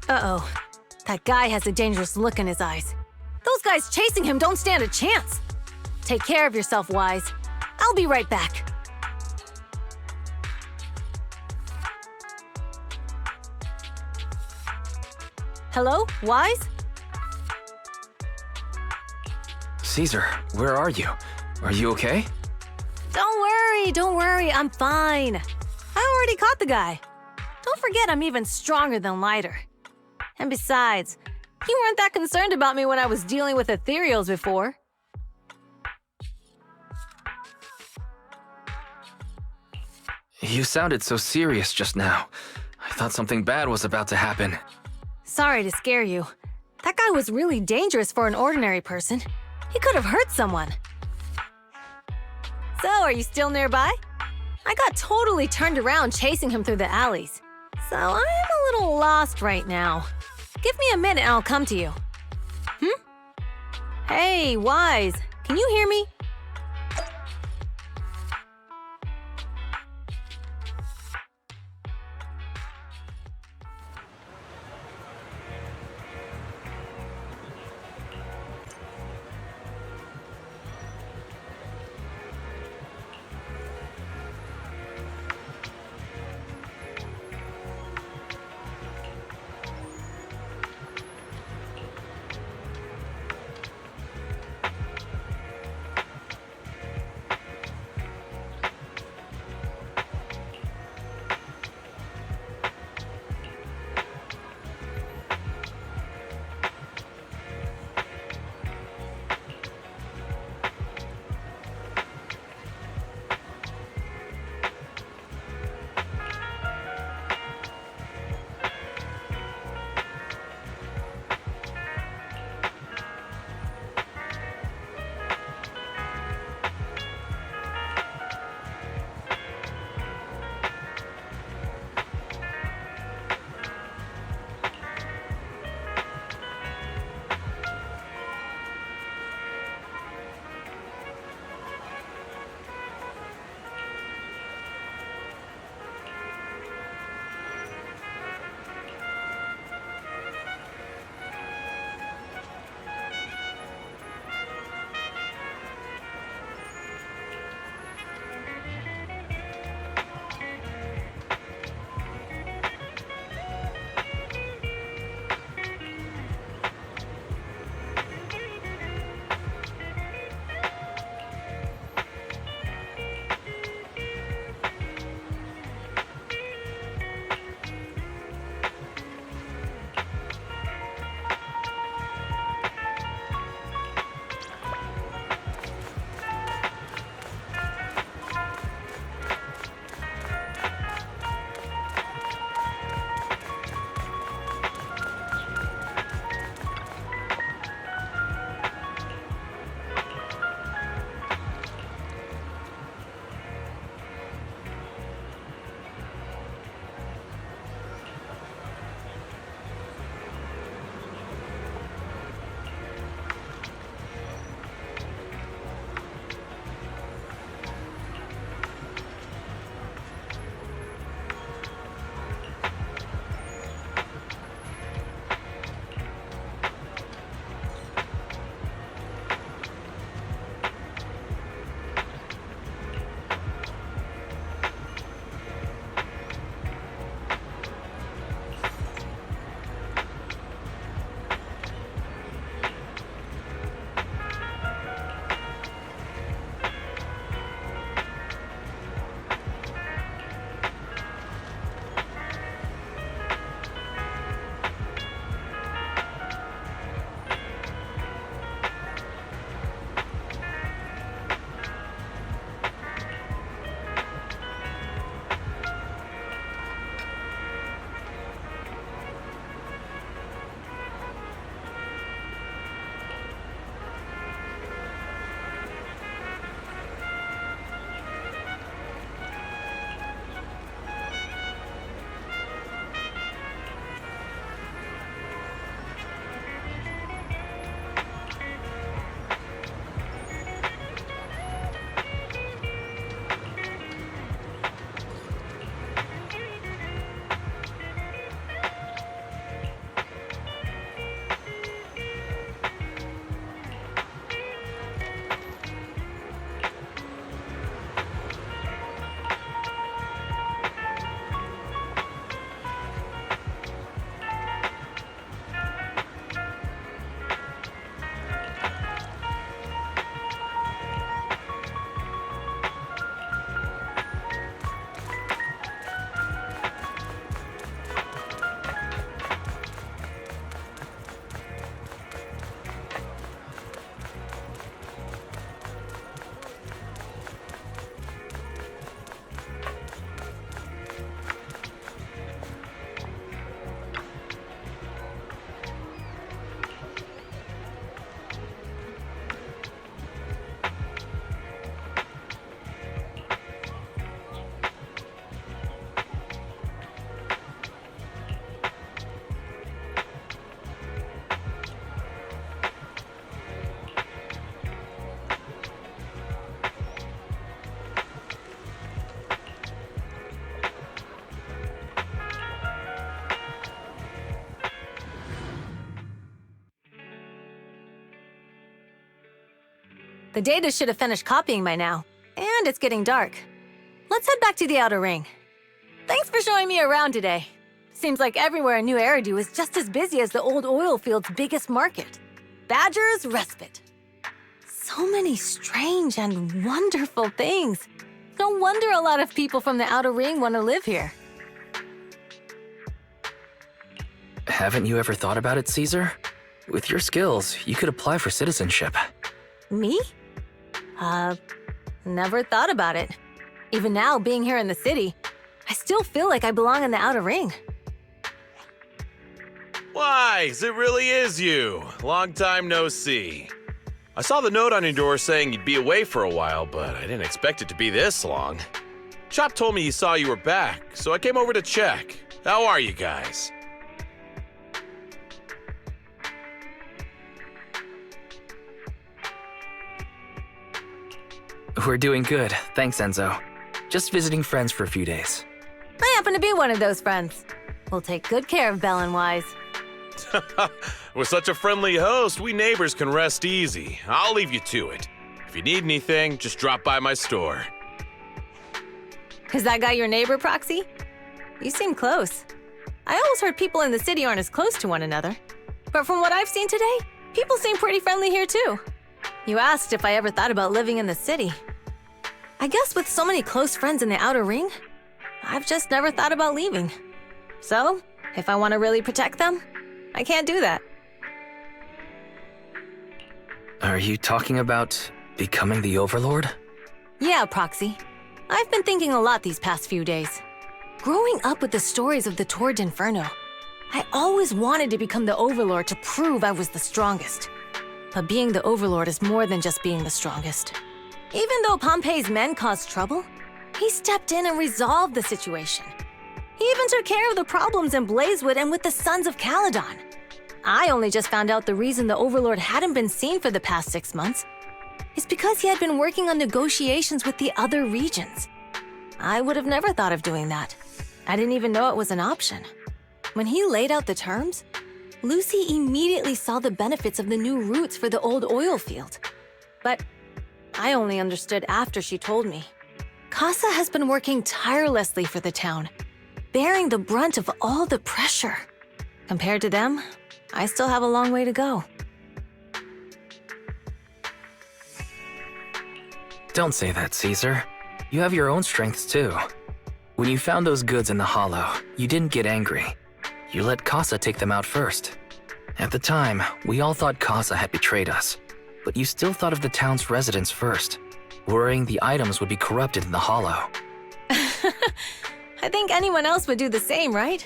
Uh-oh. That guy has a dangerous look in his eyes. Those guys chasing him don't stand a chance. Take care of yourself, Wise. I'll be right back. Hello, Wise? Caesar, where are you? Are you okay? Don't worry, I'm fine. I already caught the guy. Don't forget I'm even stronger than Lighter. And besides, you weren't that concerned about me when I was dealing with ethereals before. You sounded so serious just now. I thought something bad was about to happen. Sorry to scare you. That guy was really dangerous for an ordinary person. He could have hurt someone. So, are you still nearby? I got totally turned around chasing him through the alleys. So, I'm a little lost right now. Give me a minute and I'll come to you. Hey, Wise, can you hear me? The data should have finished copying by now, and it's getting dark. Let's head back to the Outer Ring. Thanks for showing me around today. Seems like everywhere in Nью-Эриду is just as busy as the old oil field's biggest market. Badger's Respite. So many strange and wonderful things. No wonder a lot of people from the Outer Ring want to live here. Haven't you ever thought about it, Caesar? With your skills, you could apply for citizenship. Me? Never thought about it. Even now, being here in the city, I still feel like I belong in the Outer Ring. Wise, it really is you. Long time no see. I saw the note on your door saying you'd be away for a while, but I didn't expect it to be this long. Chop told me he saw you were back, so I came over to check. How are you guys? We're doing good, thanks, Enzo. Just visiting friends for a few days. I happen to be one of those friends. We'll take good care of Belle and Wise. With such a friendly host, we neighbors can rest easy. I'll leave you to it. If you need anything, just drop by my store. Is that guy your neighbor, Prokси? You seem close. I always heard people in the city aren't as close to one another. But from what I've seen today, people seem pretty friendly here too. You asked if I ever thought about living in the city. I guess with so many close friends in the Outer Ring, I've just never thought about leaving. So, if I want to really protect them, I can't do that. Are you talking about becoming the Overlord? Yeah, Prokси. I've been thinking a lot these past few days. Growing up with the stories of the Torrid Inferno, I always wanted to become the Overlord to prove I was the strongest. But being the Overlord is more than just being the strongest. Even though Pompey's men caused trouble, he stepped in and resolved the situation. He even took care of the problems in Blazewood and with the Sons of Caledon. I only just found out the reason the Overlord hadn't been seen for the past 6 months is because he had been working on negotiations with the other regions. I would have never thought of doing that. I didn't even know it was an option. When he laid out the terms, Lucy immediately saw the benefits of the new routes for the old oil field. But I only understood after she told me. Casa has been working tirelessly for the town, bearing the brunt of all the pressure. Compared to them, I still have a long way to go. Don't say that, Caesar. You have your own strengths too. When you found those goods in the hollow, you didn't get angry. You let Casa take them out first. At the time, we all thought Casa had betrayed us, but you still thought of the town's residents first, worrying the items would be corrupted in the hollow. I think anyone else would do the same, right?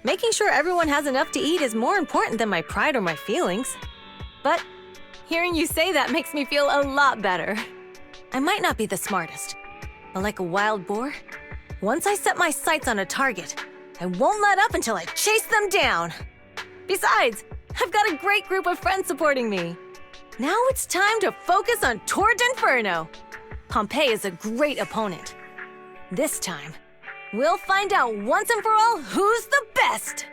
Making sure everyone has enough to eat is more important than my pride or my feelings. But hearing you say that makes me feel a lot better. I might not be the smartest, but like a wild boar, once I set my sights on a target, I won't let up until I chase them down. Besides, I've got a great group of friends supporting me. Now it's time to focus on Torrid Inferno. Pompey is a great opponent. This time, we'll find out once and for all who's the best!